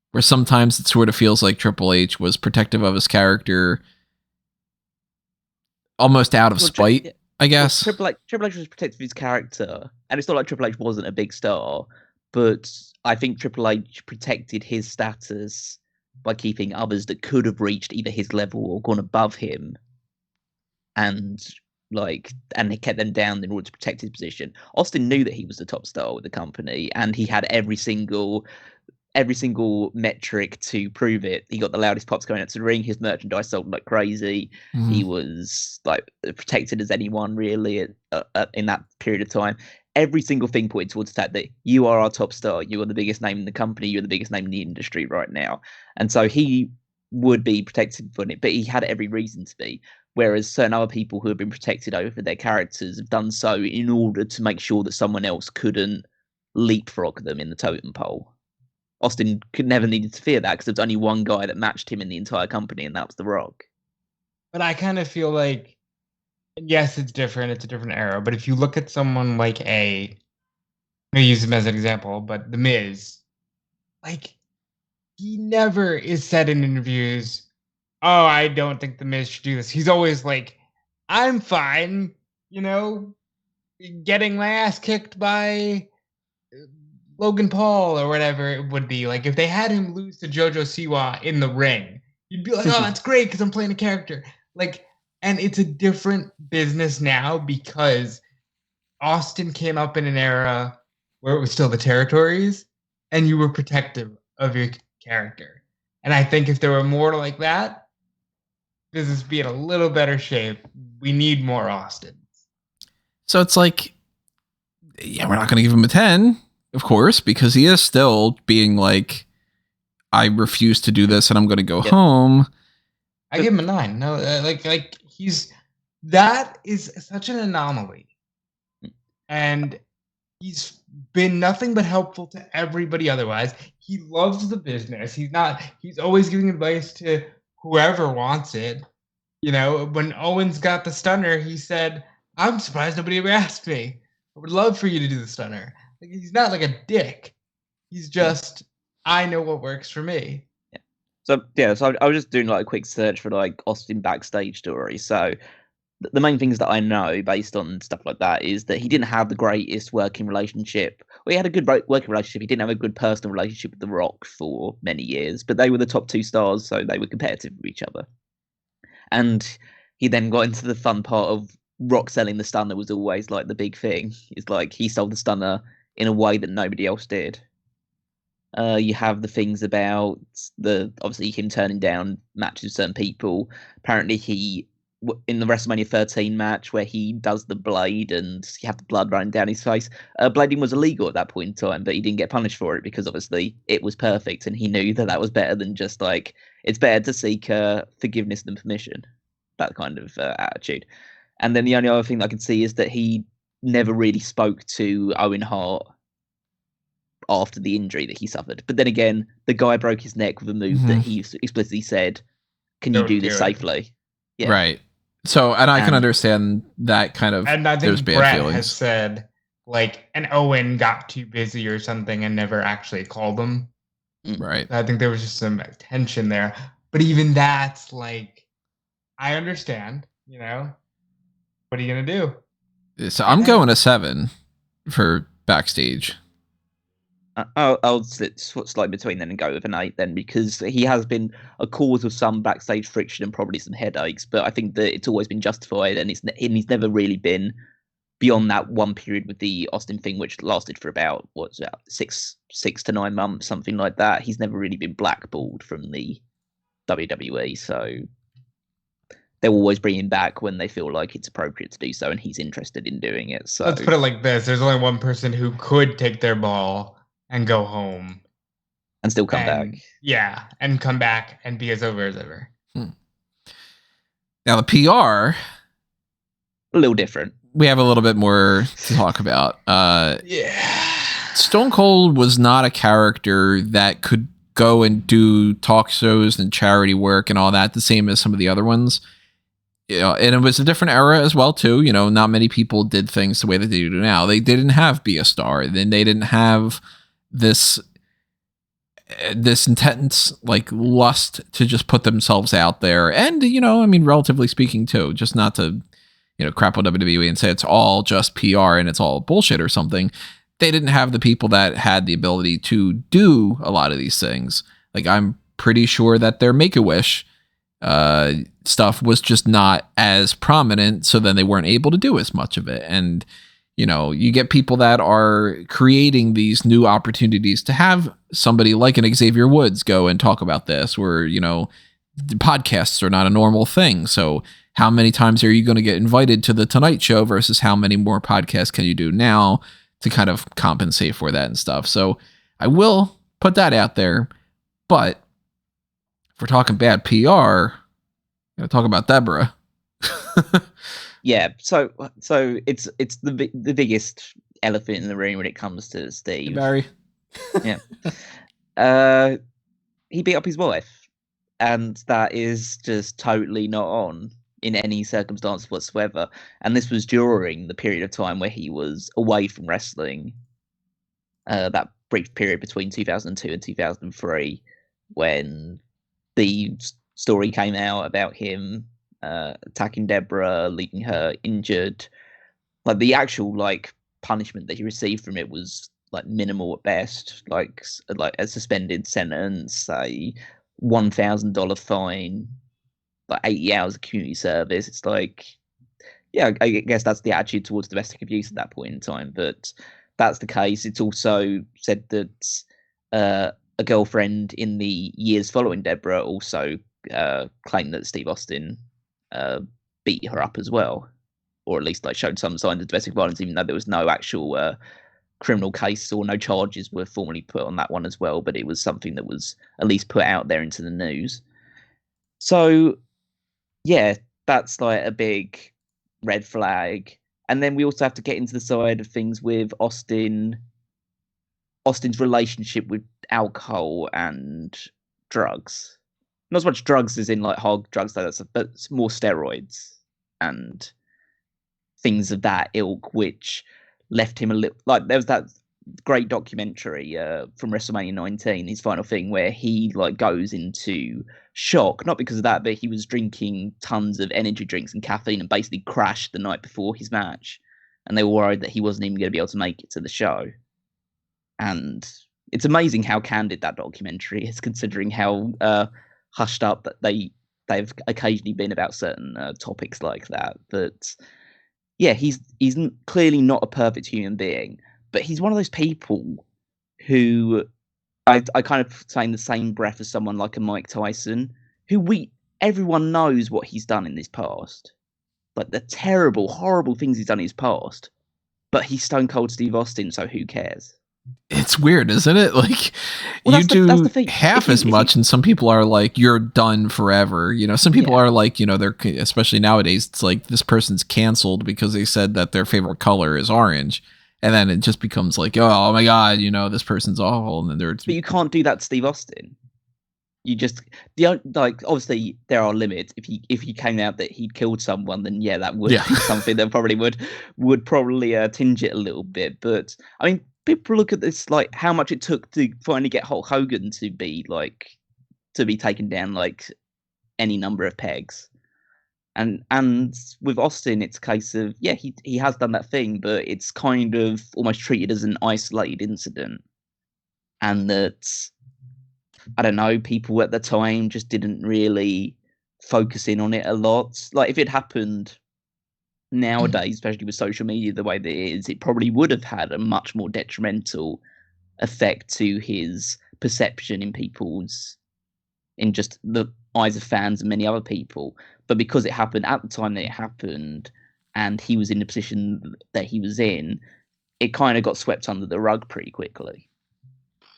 where sometimes it sort of feels like Triple H was protective of his character almost out of spite, I guess. Triple H was protective of his character, and it's not like Triple H wasn't a big star, but I think Triple H protected his status by keeping others that could have reached either his level or gone above him, and he kept them down in order to protect his position. Austin knew that he was the top star with the company, and he had every single metric to prove it. He got the loudest pops going out to the ring. His merchandise sold like crazy. Mm-hmm. He was like protected as anyone really in that period of time. Every single thing pointed towards the fact that you are our top star. You are the biggest name in the company. You're the biggest name in the industry right now. And so he would be protected for it, but he had every reason to be. Whereas certain other people who have been protected over their characters have done so in order to make sure that someone else couldn't leapfrog them in the totem pole. Austin never needed to fear that because there's only one guy that matched him in the entire company, and that was The Rock. But I kind of feel like, yes, it's different. It's a different era. But if you look at someone like I'm going to use him as an example, but The Miz, like, he never is said in interviews, oh, I don't think The Miz should do this. He's always like, I'm fine, you know, getting my ass kicked by Logan Paul or whatever it would be. Like, if they had him lose to Jojo Siwa in the ring, you'd be like, oh, that's great because I'm playing a character. Like, and it's a different business now because Austin came up in an era where it was still the territories and you were protective of your character. And I think if there were more like that, business be in a little better shape. We need more Austins. So it's like, yeah, we're not going to give him a 10, of course, because he is still being like, I refuse to do this and I'm going to go home. I give him a 9. No, like that is such an anomaly. And he's been nothing but helpful to everybody otherwise. He loves the business. He's always giving advice to whoever wants it. You know, when Owens got the stunner, he said, I'm surprised nobody ever asked me. I would love for you to do the stunner. Like, he's not like a dick. He's just, I know what works for me. So I was just doing like a quick search for like Austin backstage stories. So the main things that I know based on stuff like that is that he didn't have the greatest working relationship. Well, he had a good working relationship. He didn't have a good personal relationship with The Rock for many years, but they were the top 2 stars, so they were competitive with each other. And he then got into the fun part of Rock selling the stunner was always like the big thing. It's like he sold the stunner in a way that nobody else did. You have the things about obviously him turning down matches with certain people. Apparently he, in the WrestleMania 13 match where he does the blade and you have the blood running down his face, blading was illegal at that point in time, but he didn't get punished for it because obviously it was perfect and he knew that was better than just like, it's better to seek forgiveness than permission, that kind of attitude. And then the only other thing I can see is that he never really spoke to Owen Hart after the injury that he suffered. But then again, the guy broke his neck with a move that he explicitly said, can you do this safely? Yeah. Right. So, and I can understand that kind of, and I think Brett has said, like, and Owen got too busy or something and never actually called him. Right. I think there was just some tension there. But even that's like, I understand, you know, what are you going to do? So I'm going a 7 for backstage. I'll slide between then and go with an 8 then, because he has been a cause of some backstage friction and probably some headaches. But I think that it's always been justified, and he's never really been beyond that one period with the Austin thing, which lasted for about what's that 6 to 9 months, something like that. He's never really been blackballed from the WWE, so they'll always bring him back when they feel like it's appropriate to do so, and he's interested in doing it. So let's put it like this: there's only one person who could take their ball and go home and still come back. Yeah, and come back and be as over as ever. Now the PR, a little different. We have a little bit more to talk about. Yeah. Stone Cold was not a character that could go and do talk shows and charity work and all that, the same as some of the other ones. You know, and it was a different era as well too. You know, not many people did things the way that they do now. They didn't have Be a Star. Then they didn't have this intense like lust to just put themselves out there. And, you know, I mean, relatively speaking too, just not to, you know, crap on WWE and say it's all just PR and it's all bullshit or something. They didn't have the people that had the ability to do a lot of these things. Like, I'm pretty sure that their Make-A-Wish stuff was just not as prominent, so then they weren't able to do as much of it. And, you know, you get people that are creating these new opportunities to have somebody like an Xavier Woods go and talk about this, where, you know, the podcasts are not a normal thing. So how many times are you going to get invited to the Tonight Show versus how many more podcasts can you do now to kind of compensate for that and stuff? So I will put that out there. But if we're talking bad PR, gotta talk about Deborah. Yeah, so it's the biggest elephant in the room when it comes to Steve. Hey, Barry. Yeah. He beat up his wife, and that is just totally not on in any circumstance whatsoever. And this was during the period of time where he was away from wrestling. That brief period between 2002 and 2003, when the story came out about him attacking Deborah, leaving her injured. Like, the actual like punishment that he received from it was like minimal at best, like a suspended sentence, a $1,000 fine, like 80 hours of community service. It's like, yeah, I guess that's the attitude towards domestic abuse at that point in time. But that's the case. It's also said that a girlfriend in the years following Deborah also claimed that Steve Austin beat her up as well, or at least like showed some signs of domestic violence, even though there was no actual criminal case or no charges were formally put on that one as well. But it was something that was at least put out there into the news. So yeah, that's like a big red flag. And then we also have to get into the side of things with Austin's relationship with alcohol and drugs. Not as much drugs as in like hard drugs, but more steroids and things of that ilk, which left him a little like, there was that great documentary from WrestleMania 19, his final thing, where he like goes into shock, not because of that, but he was drinking tons of energy drinks and caffeine and basically crashed the night before his match, and they were worried that he wasn't even going to be able to make it to the show. And it's amazing how candid that documentary is, considering how hushed up that they've occasionally been about certain topics like that. But yeah, he's clearly not a perfect human being, but he's one of those people who I kind of say in the same breath as someone like a Mike Tyson, who everyone knows what he's done in his past, like the terrible, horrible things he's done in his past, but he's Stone Cold Steve Austin, so who cares? It's weird, isn't it? Like, well, you do half as much, and some people are like, you're done forever. You know, some people are like, you know, they're, especially nowadays, it's like, this person's canceled because they said that their favorite color is orange. And then it just becomes like, oh my God, you know, this person's awful. And then but you can't do that to Steve Austin. You just, like, obviously there are limits. If he came out that he'd killed someone, then yeah, that would be something that probably would probably tinge it a little bit. But I mean, people look at this like how much it took to finally get Hulk Hogan to be taken down like any number of pegs. And with Austin, it's a case of, yeah, he has done that thing, but it's kind of almost treated as an isolated incident. and that, I don't know, people at the time just didn't really focus in on it a lot. Like, if it happened nowadays, especially with social media the way that it is, it probably would have had a much more detrimental effect to his perception in just the eyes of fans and many other people. But because it happened at the time that it happened, and he was in the position that he was in, it kind of got swept under the rug pretty quickly.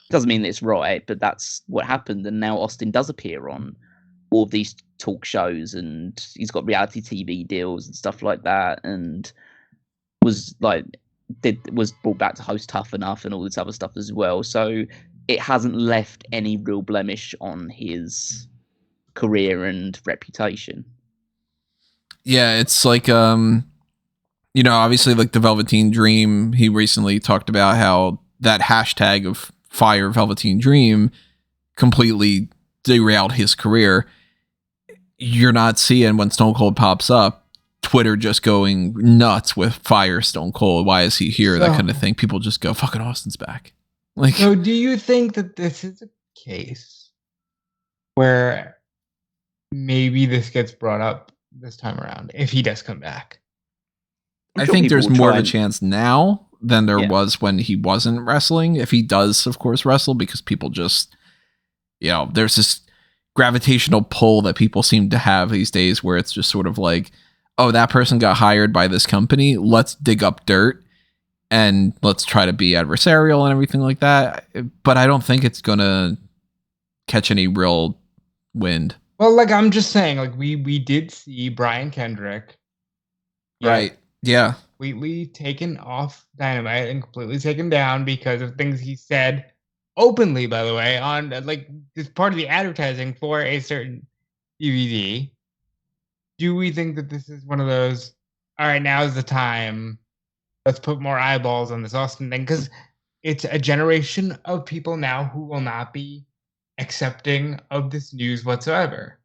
Doesn't mean that it's right, but that's what happened. And now Austin does appear on all of these talk shows, and he's got reality TV deals and stuff like that, and was brought back to host Tough Enough and all this other stuff as well. So it hasn't left any real blemish on his career and reputation. Yeah, it's like obviously, like the Velveteen Dream, he recently talked about how that hashtag of Fire Velveteen Dream completely derailed his career. You're not seeing, when Stone Cold pops up, Twitter just going nuts with Fire Stone Cold. Why is he here? That kind of thing. People just go, fucking Austin's back. Like, so do you think that this is a case where maybe this gets brought up this time around if he does come back? I think there's more of a chance now than there was when he wasn't wrestling. If he does, of course, wrestle, because people just, there's this gravitational pull that people seem to have these days where it's just sort of like, oh, that person got hired by this company. Let's dig up dirt and let's try to be adversarial and everything like that. But I don't think it's going to catch any real wind. Well, like, I'm just saying, like, we did see Brian Kendrick. Right. Yeah. Completely taken off Dynamite and completely taken down because of things he said openly, by the way, on, like, this part of the advertising for a certain DVD. Do we think that this is one of those, all right, now is the time, let's put more eyeballs on this Austin thing? Because it's a generation of people now who will not be accepting of this news whatsoever.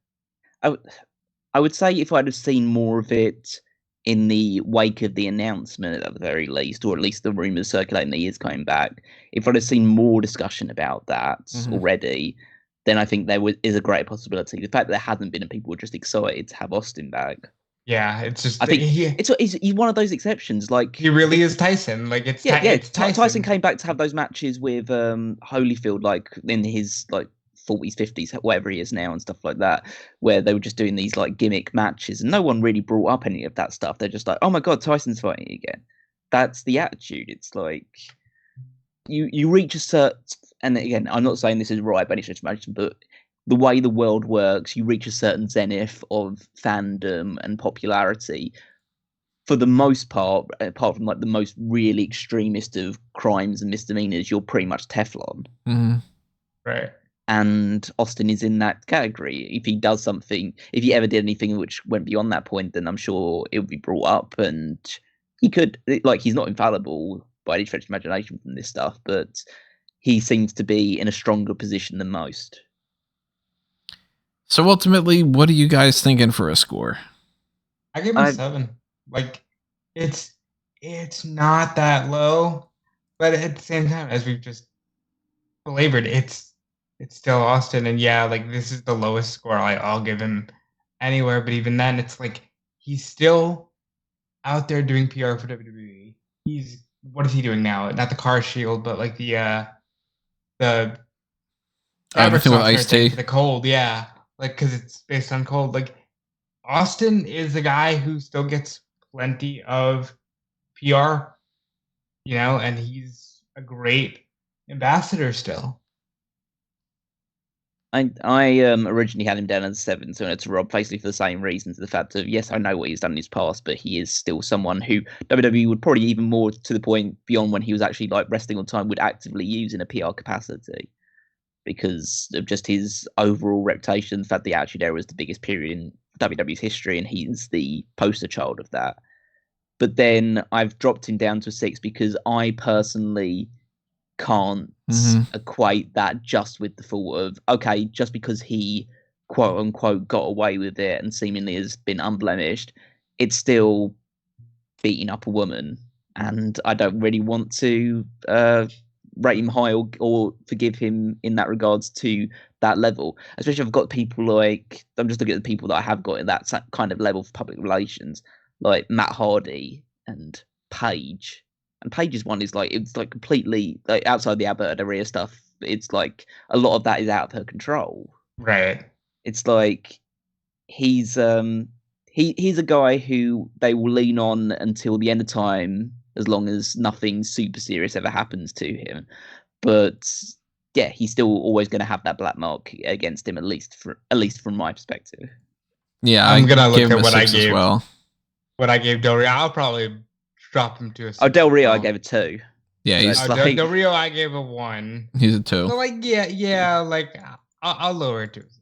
I would say if I'd have seen more of it in the wake of the announcement, at the very least, or at least the rumors circulating that he is coming back, if I'd have seen more discussion about that already, then I think there is a great possibility. The fact that there hasn't been, and people were just excited to have Austin back. Yeah, it's just, I think he's one of those exceptions. Like, he really is Tyson. Like, it's it's Tyson. Tyson came back to have those matches with Holyfield, like in his like 40s, 50s, whatever he is now, and stuff like that, where they were just doing these like gimmick matches, and no one really brought up any of that stuff. They're just like, oh my god, Tyson's fighting again. That's the attitude. It's like you reach a certain, and again, I'm not saying this is right by any stretch of imagination, but the way the world works, you reach a certain zenith of fandom and popularity. For the most part, apart from like the most really extremist of crimes and misdemeanors, you're pretty much Teflon. Mm-hmm. Right. And Austin is in that category. If he does something, if he ever did anything which went beyond that point, then I'm sure it would be brought up, and he could, like, he's not infallible by any stretch of imagination from this stuff, but he seems to be in a stronger position than most. So ultimately, what are you guys thinking for a score? I give him 7. Like, it's not that low, but at the same time, as we've just belabored, it's still Austin, and yeah, like, this is the lowest score I'll give him anywhere, but even then, it's like, he's still out there doing PR for WWE. What is he doing now? Not the car shield, but like the everything with Ice-T. The Cold, yeah. Like, because it's based on Cold. Like, Austin is a guy who still gets plenty of PR, and he's a great ambassador still. I originally had him down as 7, so it's Rob, basically for the same reasons. The fact of, yes, I know what he's done in his past, but he is still someone who WWE would probably, even more to the point beyond when he was actually like wrestling on time, would actively use in a PR capacity because of just his overall reputation. The fact the Attitude Era was the biggest period in WWE's history, and he's the poster child of that. But then I've dropped him down to a 6 because I personally can't equate that just with the thought of, okay, just because he quote unquote got away with it and seemingly has been unblemished, it's still beating up a woman, and I don't really want to rate him high or forgive him in that regards to that level. Especially if I've got people like, I'm just looking at the people that I have got in that kind of level for public relations, like Matt Hardy and Paige. And Paige's one is like, it's like completely like outside the Alberta Area stuff. It's like a lot of that is out of her control. Right. It's like he's a guy who they will lean on until the end of time, as long as nothing super serious ever happens to him. But yeah, he's still always going to have that black mark against him, at least from my perspective. Yeah, I'm gonna look gave him at a what I 6 as gave. well. What I gave Del Rio, I'll probably drop him to a 6. Oh, Del Rio, as I well. gave a 2. Yeah, he's It's Del, like- Del Rio, I gave a 1. he's a 2. So like, yeah, like I'll lower it to a 6.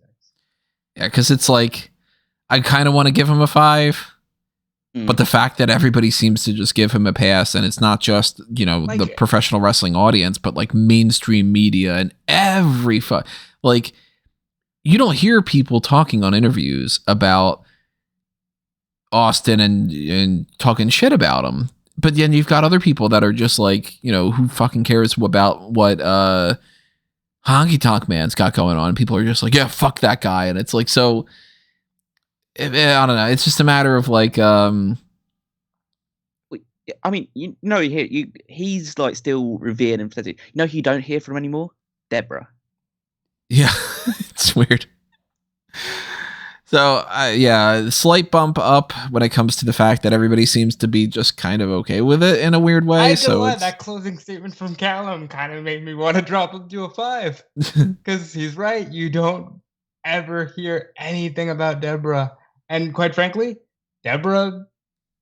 Yeah, because it's like I kind of want to give him a 5. But the fact that everybody seems to just give him a pass, and it's not just, you know, Like, the professional wrestling audience, but like mainstream media and every like, you don't hear people talking on interviews about Austin and talking shit about him. But then you've got other people that are just like, you know, who fucking cares about what Honky Tonk Man's got going on. People are just like, yeah, fuck that guy. And it's like, so I don't know. It's just a matter of like, I mean, you know, he's like still revered and pathetic. You know who you don't hear from anymore? Deborah. yeah, it's weird. So yeah, slight bump up when it comes to the fact that everybody seems to be just kind of okay with it in a weird way. I So lie, it's, that closing statement from Callum kind of made me want to drop him to a 5 because he's right. You don't ever hear anything about Deborah, and quite frankly, Deborah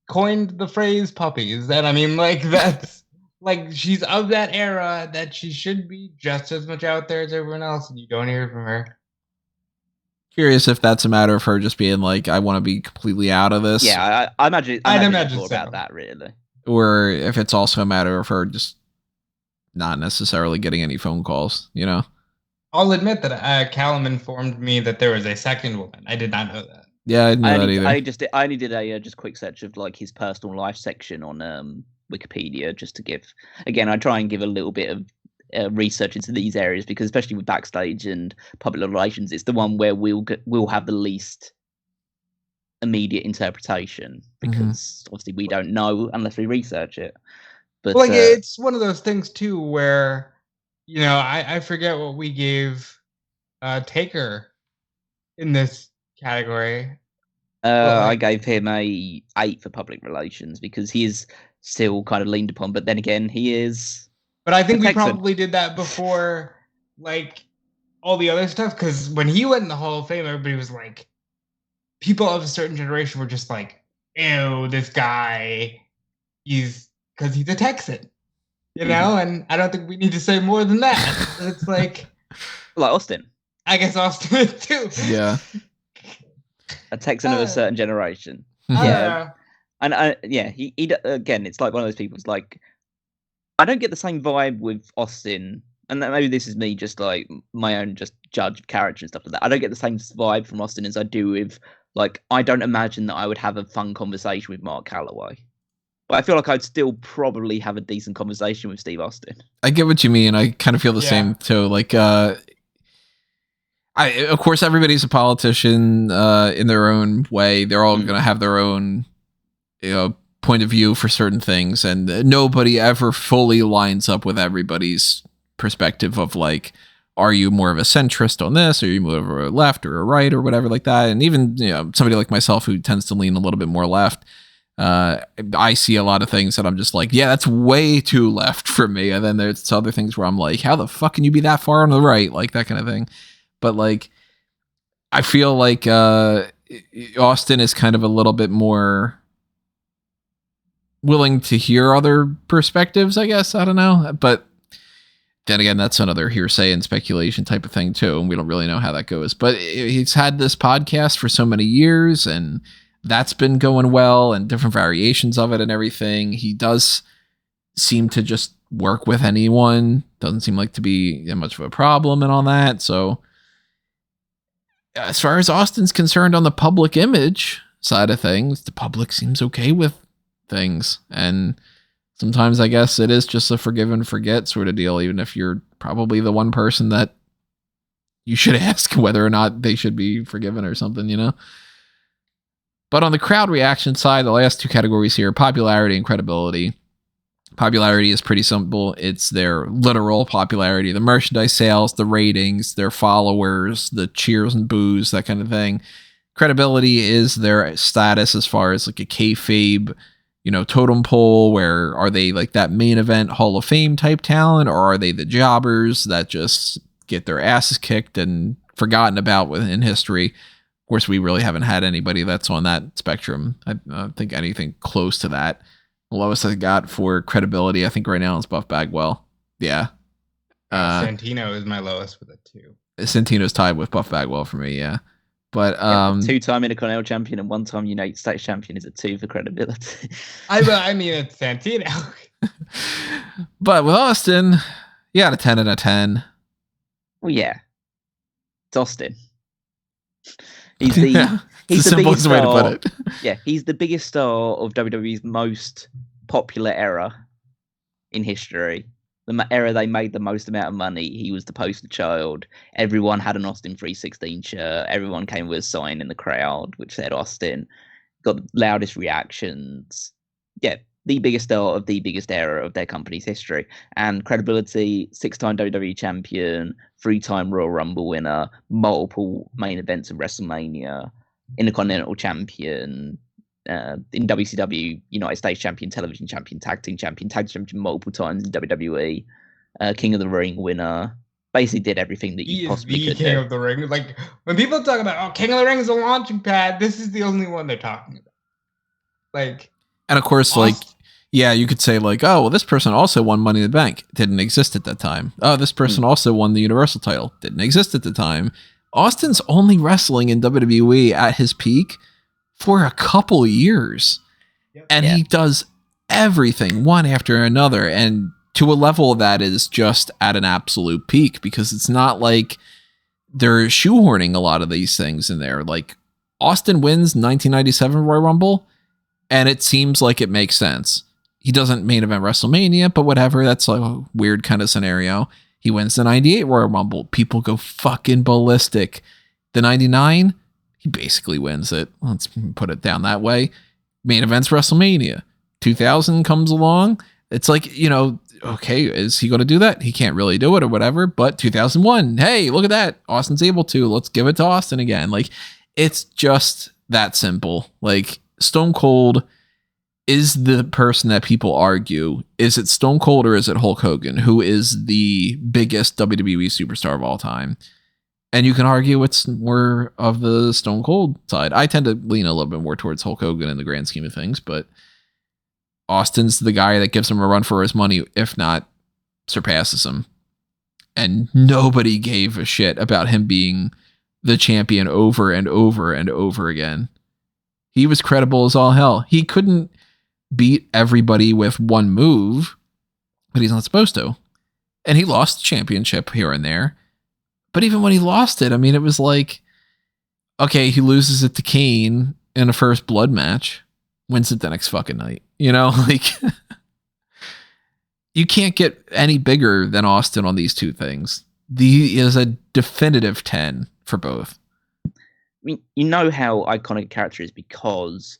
coined the phrase "puppies," and I mean, like that's like she's of that era that she should be just as much out there as everyone else, and you don't hear from her. curious if that's a matter of her just being like, I want to be completely out of this. Yeah, I imagine. I'd It's imagine more so. about that, really. Or if it's also a matter of her just not necessarily getting any phone calls, you know? I'll admit that Callum informed me that there was a second woman. I did not know that. Yeah, I didn't know that either. I only did a just quick search of like his personal life section on Wikipedia, just to give. Again, I try and give a little bit of research into these areas because, especially with backstage and public relations, it's the one where we'll have the least immediate interpretation because obviously we don't know unless we research it. But Well, like it's one of those things too where, you know, I forget what we gave Taker in this category. I gave him a 8 for public relations because he is still kind of leaned upon. But then again, he is. But I think we Texan. probably did that before, like all the other stuff. Because when he went in the Hall of Fame, everybody was like, people of a certain generation were just like, "Ew, this guy, because he's a Texan," you know. And I don't think we need to say more than that. It's like Austin, I guess Austin is too. Yeah. a Texan of a certain generation. Yeah. And he again, it's like one of those people. It's like I don't get the same vibe with Austin, and maybe this is me just like my own just judge of character and stuff like that. I don't get the same vibe from Austin as I do with like I don't imagine that I would have a fun conversation with Mark Calloway, but I feel like I'd still probably have a decent conversation with Steve Austin. I get what you mean. I kind of feel the same too. Like, of course, everybody's a politician in their own way. They're all going to have their own, you know, point of view for certain things, and nobody ever fully lines up with everybody's perspective of like, are you more of a centrist on this? Are you more of a left or a right or whatever like that? And even, you know, somebody like myself who tends to lean a little bit more left, I see a lot of things that I'm just like, yeah, that's way too left for me. And then there's other things where I'm like, how the fuck can you be that far on the right? Like that kind of thing. But like, I feel like Austin is kind of a little bit more willing to hear other perspectives, I guess. I don't know. But then again, that's another hearsay and speculation type of thing too. And we don't really know how that goes. But he's had this podcast for so many years and that's been going well and different variations of it and everything. He does seem to just work with anyone. Doesn't seem like to be that much of a problem and all that. So as far as Austin's concerned on the public image side of things, the public seems okay with things. And sometimes I guess it is just a forgive and forget sort of deal, even if you're probably the one person that you should ask whether or not they should be forgiven or something, you know? But on the crowd reaction side, the last two categories here, popularity and credibility. Popularity is pretty simple. It's their literal popularity, the merchandise sales, the ratings, their followers, the cheers and boos, that kind of thing. Credibility is their status as far as like a kayfabe, totem pole, where are they like that main event Hall of Fame type talent, or are they the jobbers that just get their asses kicked and forgotten about in history? Of course, we really haven't had anybody that's on that spectrum. I don't think anything close to that. The lowest I got for credibility, I think right now is Buff Bagwell. Yeah. Santino is my lowest with a 2. Santino's tied with Buff Bagwell for me, yeah. But two-time Intercontinental champion and one-time United States champion is a 2 for credibility. I mean, it's Santino. But with Austin, you got a 10 and a 10. Well, yeah. It's Austin. He's the he's the simplest way to put it. Yeah, he's the biggest star of WWE's most popular era in history. The era they made the most amount of money. He was the poster child. Everyone had an Austin 316 shirt. Everyone came with a sign in the crowd which said Austin. Got the loudest reactions. Yeah, the biggest star of the biggest era of their company's history. And credibility, 6-time WWE champion, 3-time Royal Rumble winner, multiple main events of WrestleMania, Intercontinental champion, in WCW, United States champion, television champion, tag team champion multiple times in WWE, King of the Ring winner. Basically did everything that you possibly could. King of the Ring. Like, when people talk about, King of the Ring is a launching pad, this is the only one they're talking about. Like, and of course, yeah, you could say like, oh, well, this person also won Money in the Bank. Didn't exist at that time. Oh, this person also won the Universal title. Didn't exist at the time. Austin's only wrestling in WWE at his peak for a couple years. Yep. And he does everything one after another. And to a level that is just at an absolute peak, because it's not like they're shoehorning a lot of these things in there. Like, Austin wins 1997 Royal Rumble, and it seems like it makes sense. He doesn't main event WrestleMania, but whatever. That's like a weird kind of scenario. He wins the 98 Royal Rumble. People go fucking ballistic. The 99, he basically wins it. Let's put it down that way. Main events WrestleMania. 2000 comes along. It's like, okay, is he going to do that? He can't really do it or whatever. But 2001, hey, look at that. Austin's able to. Let's give it to Austin again. Like, it's just that simple. Like, Stone Cold is the person that people argue. Is it Stone Cold or is it Hulk Hogan, who is the biggest WWE superstar of all time? And you can argue it's more of the Stone Cold side. I tend to lean a little bit more towards Hulk Hogan in the grand scheme of things, but Austin's the guy that gives him a run for his money, if not surpasses him. And nobody gave a shit about him being the champion over and over and over again. He was credible as all hell. He couldn't beat everybody with one move, but he's not supposed to. And he lost the championship here and there. But even when he lost it, I mean, it was like, okay, he loses it to Kane in a first blood match, wins it the next fucking night. Like, you can't get any bigger than Austin on these two things. He is a definitive 10 for both. I mean, you know how iconic a character is because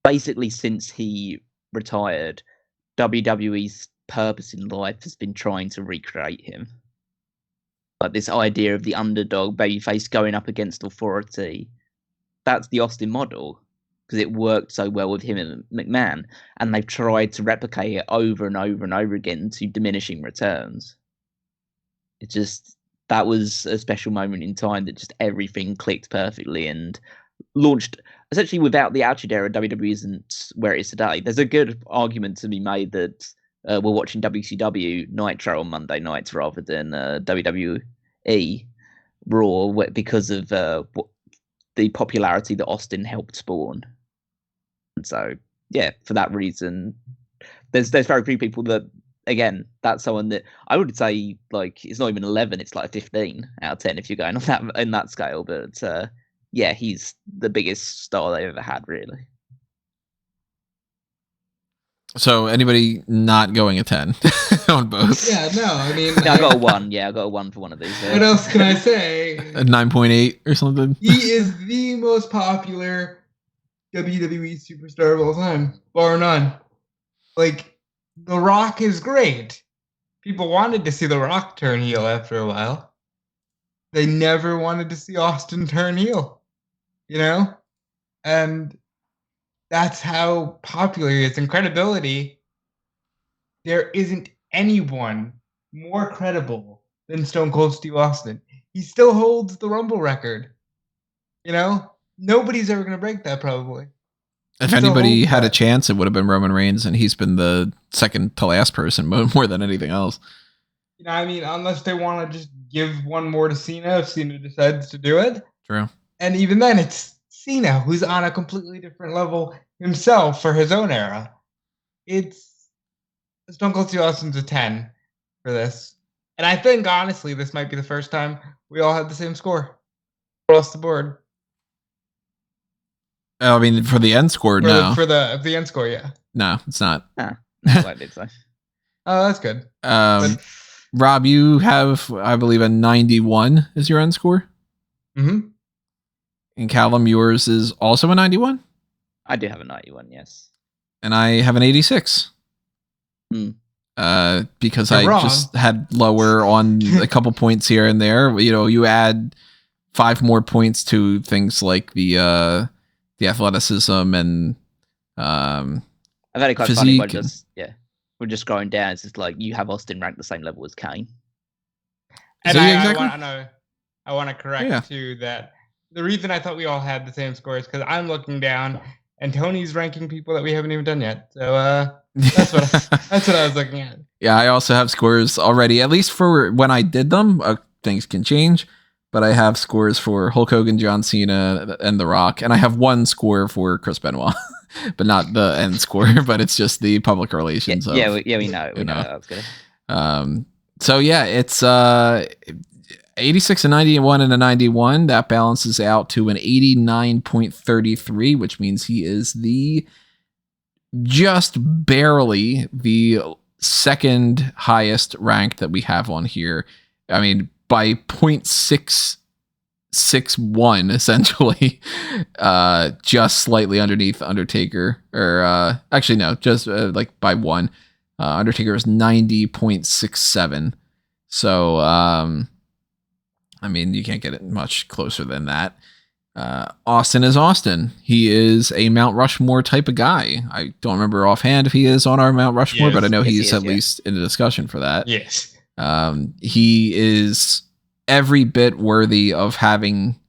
basically since he retired, WWE's purpose in life has been trying to recreate him. Like, this idea of the underdog babyface going up against authority. That's the Austin model, because it worked so well with him and McMahon. And they've tried to replicate it over and over and over again to diminishing returns. It just, that was a special moment in time that just everything clicked perfectly and launched. Essentially, without the Attitude Era, WWE isn't where it is today. There's a good argument to be made that we're watching WCW Nitro on Monday nights rather than WWE Raw because of the popularity that Austin helped spawn. And so, yeah, for that reason, there's very few people that, again, that's someone that I would say, like, it's not even 11, it's like a 15 out of 10 if you're going on that in that scale. But yeah, he's the biggest star they ever had, really. So anybody not going a 10 on both? Yeah, no, I mean, Yeah, I got a 1. Yeah, I got a 1 for one of these. what else can I say? A 9.8 or something? He is the most popular WWE superstar of all time, bar none. Like, The Rock is great. People wanted to see The Rock turn heel after a while. They never wanted to see Austin turn heel, you know? And that's how popular he is. In credibility, there isn't anyone more credible than Stone Cold Steve Austin. He still holds the Rumble record. You know? Nobody's ever going to break that, probably. If Still anybody holds had a that. chance, it would have been Roman Reigns, and he's been the second to last person more than anything else. You know, I mean, unless they want to just give one more to Cena if Cena decides to do it. True. And even then, it's Cena who's on a completely different level himself for his own era. It's Stone Cold Steve Austin's a 10 for this. And I think, honestly, this might be the first time we all had the same score across the board. I mean, for the end score, no. For the end score, yeah. No, it's not. That's what I did say. Oh, that's good. Rob, you have, I believe, a 91 is your end score. Mm-hmm. And Callum, yours is also a 91? I do have a 91, yes. And I have an 86. Because You're I wrong. just had lower on a couple points here and there. You know, you add 5 more points to things like the athleticism and I found it quite funny by physique. we're just scrolling down. It's just like you have Austin ranked the same level as Kane. And So, yeah, I exactly. want to correct too that the reason I thought we all had the same score is because I'm looking down and Tony's ranking people that we haven't even done yet. So that's what I was looking at. Yeah, I also have scores already, at least for when I did them. Things can change, but I have scores for Hulk Hogan, John Cena, and The Rock, and I have one score for Chris Benoit, but not the end score. But it's just the public relations. We know. We know that's good. So yeah, it's 86 and 91 and a 91. That balances out to an 89.33, which means he is just barely the second highest rank that we have on here. I mean, by 0.661 essentially, just slightly underneath Undertaker, or actually no, just like by 1. Undertaker is 90.67. So I mean, you can't get it much closer than that. Austin is Austin. He is a Mount Rushmore type of guy. I don't remember offhand if he is on our Mount Rushmore, but I know he's at least in the discussion for that. Yes. He is every bit worthy of having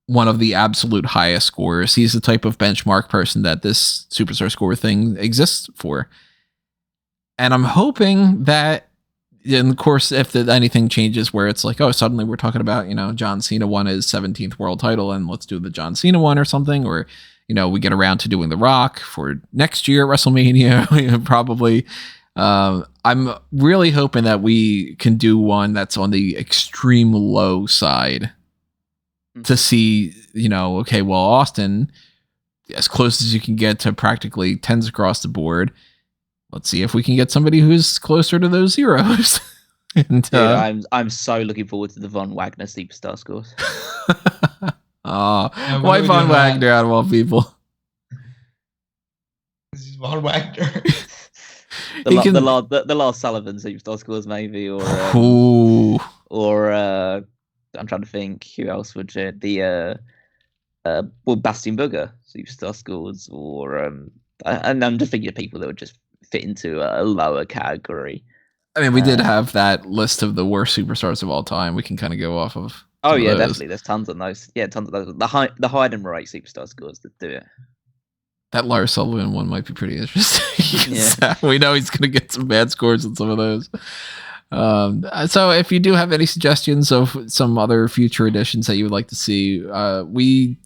one of the absolute highest scores. He's the type of benchmark person that this Superstar Score thing exists for. And I'm hoping that, and of course, if anything changes where it's like, oh, suddenly we're talking about, John Cena won his 17th world title and let's do the John Cena one or something, or, we get around to doing The Rock for next year at WrestleMania, probably. I'm really hoping that we can do one that's on the extreme low side to see, okay, well, Austin, as close as you can get to practically 10s across the board. Let's see if we can get somebody who's closer to those zeros. And, Dude, I'm so looking forward to the Von Wagner Superstar Scores. Why Von Wagner out of all people? This is Von Wagner. The Lars Sullivan Superstar Scores, maybe, or I'm trying to think who else would Bastian Booger Superstar Scores, or and I'm just thinking of people that would just fit into a lower category. I mean, we did have that list of the worst superstars of all time. We can kind of go off of. Oh yeah, definitely. There's tons of those. Yeah, tons of those. The hide and rate Superstar Scores that do it. That Lars Sullivan one might be pretty interesting. Yeah. We know he's going to get some bad scores on some of those. So if you do have any suggestions of some other future editions that you would like to see, we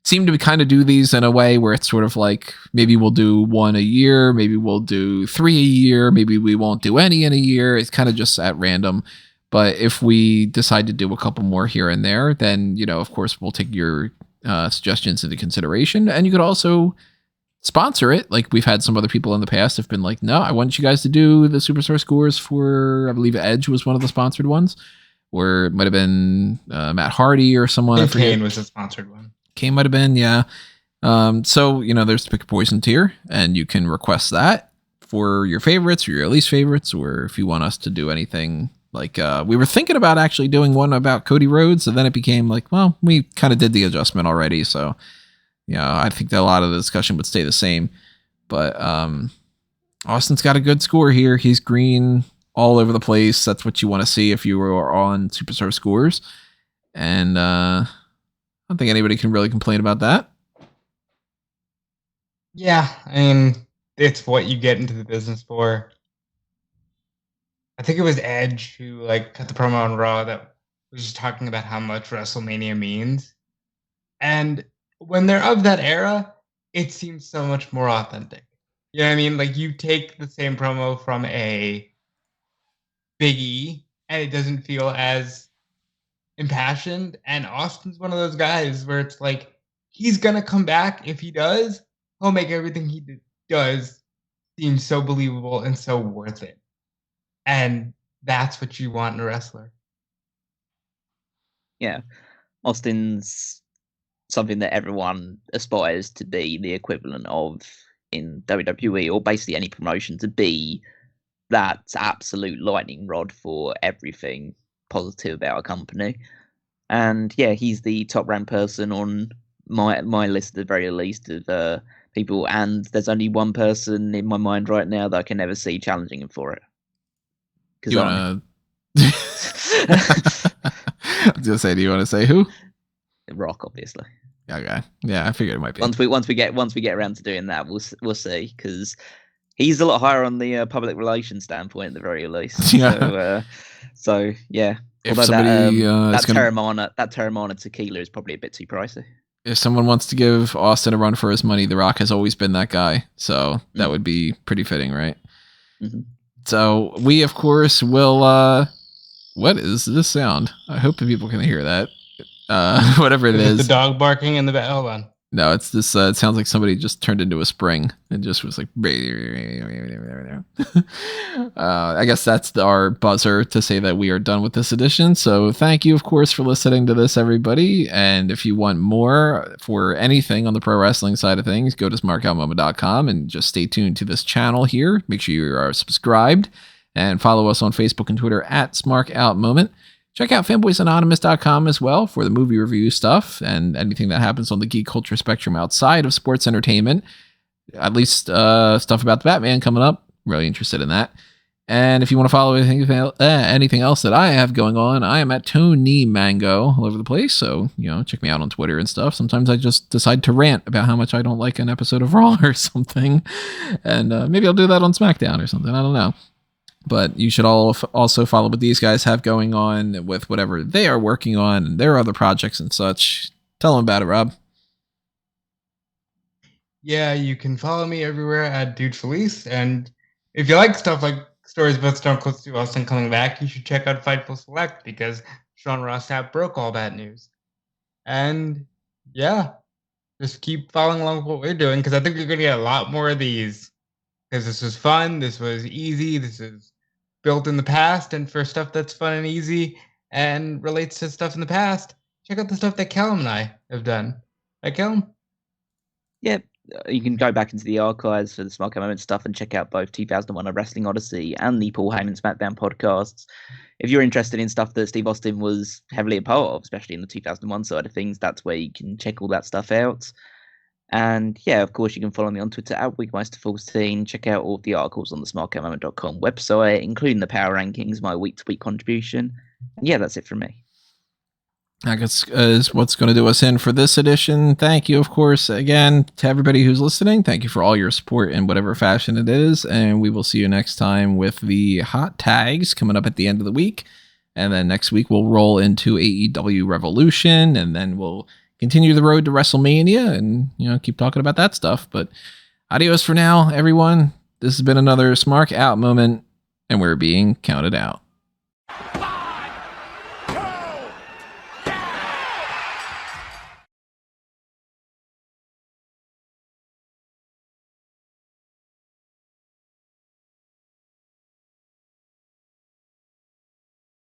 seem to kind of do these in a way where it's sort of like, maybe we'll do 1 a year, maybe we'll do 3 a year, maybe we won't do any in a year. It's kind of just at random. But if we decide to do a couple more here and there, then, of course, we'll take your suggestions into consideration. And you could also sponsor it. Like we've had some other people in the past have been like, no, I want you guys to do the Superstar scores for, I believe Edge was one of the sponsored ones, or it might have been Matt Hardy or someone. I think Kane was a sponsored one. Kane might have been, yeah. So, there's the Pick a Poison tier, and you can request that for your favorites or your least favorites, or if you want us to do anything. Like, we were thinking about actually doing one about Cody Rhodes, and then it became like, well, we kind of did the adjustment already, so I think that a lot of the discussion would stay the same. But Austin's got a good score here. He's green all over the place. That's what you want to see if you are on Superstar scores. And I don't think anybody can really complain about that. Yeah, I mean, it's what you get into the business for. I think it was Edge who cut the promo on Raw that was just talking about how much WrestleMania means. And when they're of that era, it seems so much more authentic. You know what I mean? Like, you take the same promo from a Big E, and it doesn't feel as impassioned. And Austin's one of those guys where it's like, he's going to come back. If he does, he'll make everything he does seem so believable and so worth it. And that's what you want in a wrestler. Yeah. Austin's something that everyone aspires to be the equivalent of in WWE, or basically any promotion, to be that absolute lightning rod for everything positive about a company. And yeah, he's the top ranked person on my list at the very least of people, and there's only one person in my mind right now that I can never see challenging him for it. Do you want to? I was gonna say, do you want to say who? Rock, obviously. Okay, yeah, I figured it might be. Once we get around to doing that, we'll see, because he's a lot higher on the public relations standpoint at the very least. Yeah. So yeah. If although somebody that Terramana tequila is probably a bit too pricey. If someone wants to give Austin a run for his money, The Rock has always been that guy. So that would be pretty fitting, right? Mm-hmm. So we, of course, will... what is this sound? I hope that people can hear that. Whatever it is. The dog barking in the back. Hold on. No, it's this. It sounds like somebody just turned into a spring and just was like... I guess that's our buzzer to say that we are done with this edition. So thank you, of course, for listening to this, everybody. And if you want more for anything on the pro wrestling side of things, go to smarkoutmoment.com and just stay tuned to this channel here. Make sure you are subscribed and follow us on Facebook and Twitter at SmarkOutMoment. Check out fanboysanonymous.com as well for the movie review stuff and anything that happens on the geek culture spectrum outside of sports entertainment. At least stuff about the Batman coming up. Really interested in that. And if you want to follow anything else that I have going on, I am at Tony Mango all over the place. So, check me out on Twitter and stuff. Sometimes I just decide to rant about how much I don't like an episode of Raw or something. And maybe I'll do that on SmackDown or something. I don't know. But you should also follow what these guys have going on with whatever they are working on and their other projects and such. Tell them about it, Rob. Yeah, you can follow me everywhere at Dude Felice. And if you like stuff like stories about Stone Cold Steve Austin coming back, you should check out Fightful Select, because Sean Ross Sapp broke all that news. And yeah, just keep following along with what we're doing, because I think you're going to get a lot more of these. Because this was fun, this was easy, this is built in the past, and for stuff that's fun and easy and relates to stuff in the past, check out the stuff that Callum and I have done. Right, Callum? Yeah, you can go back into the archives for the Smart Moment stuff and check out both 2001 A Wrestling Odyssey and the Paul Heyman SmackDown podcasts. If you're interested in stuff that Steve Austin was heavily a part of, especially in the 2001 side of things, that's where you can check all that stuff out. And yeah, of course, you can follow me on Twitter at Wigmeister14. Check out all of the articles on the smartcoutmoment.com website, including the power rankings, my week-to-week contribution. And yeah, that's it from me. I guess is what's going to do us in for this edition. Thank you, of course, again, to everybody who's listening. Thank you for all your support in whatever fashion it is. And we will see you next time with the hot tags coming up at the end of the week. And then next week, we'll roll into AEW Revolution, and then we'll continue the road to WrestleMania and, keep talking about that stuff. But adios for now, everyone. This has been another Smark Out moment, and we're being counted out.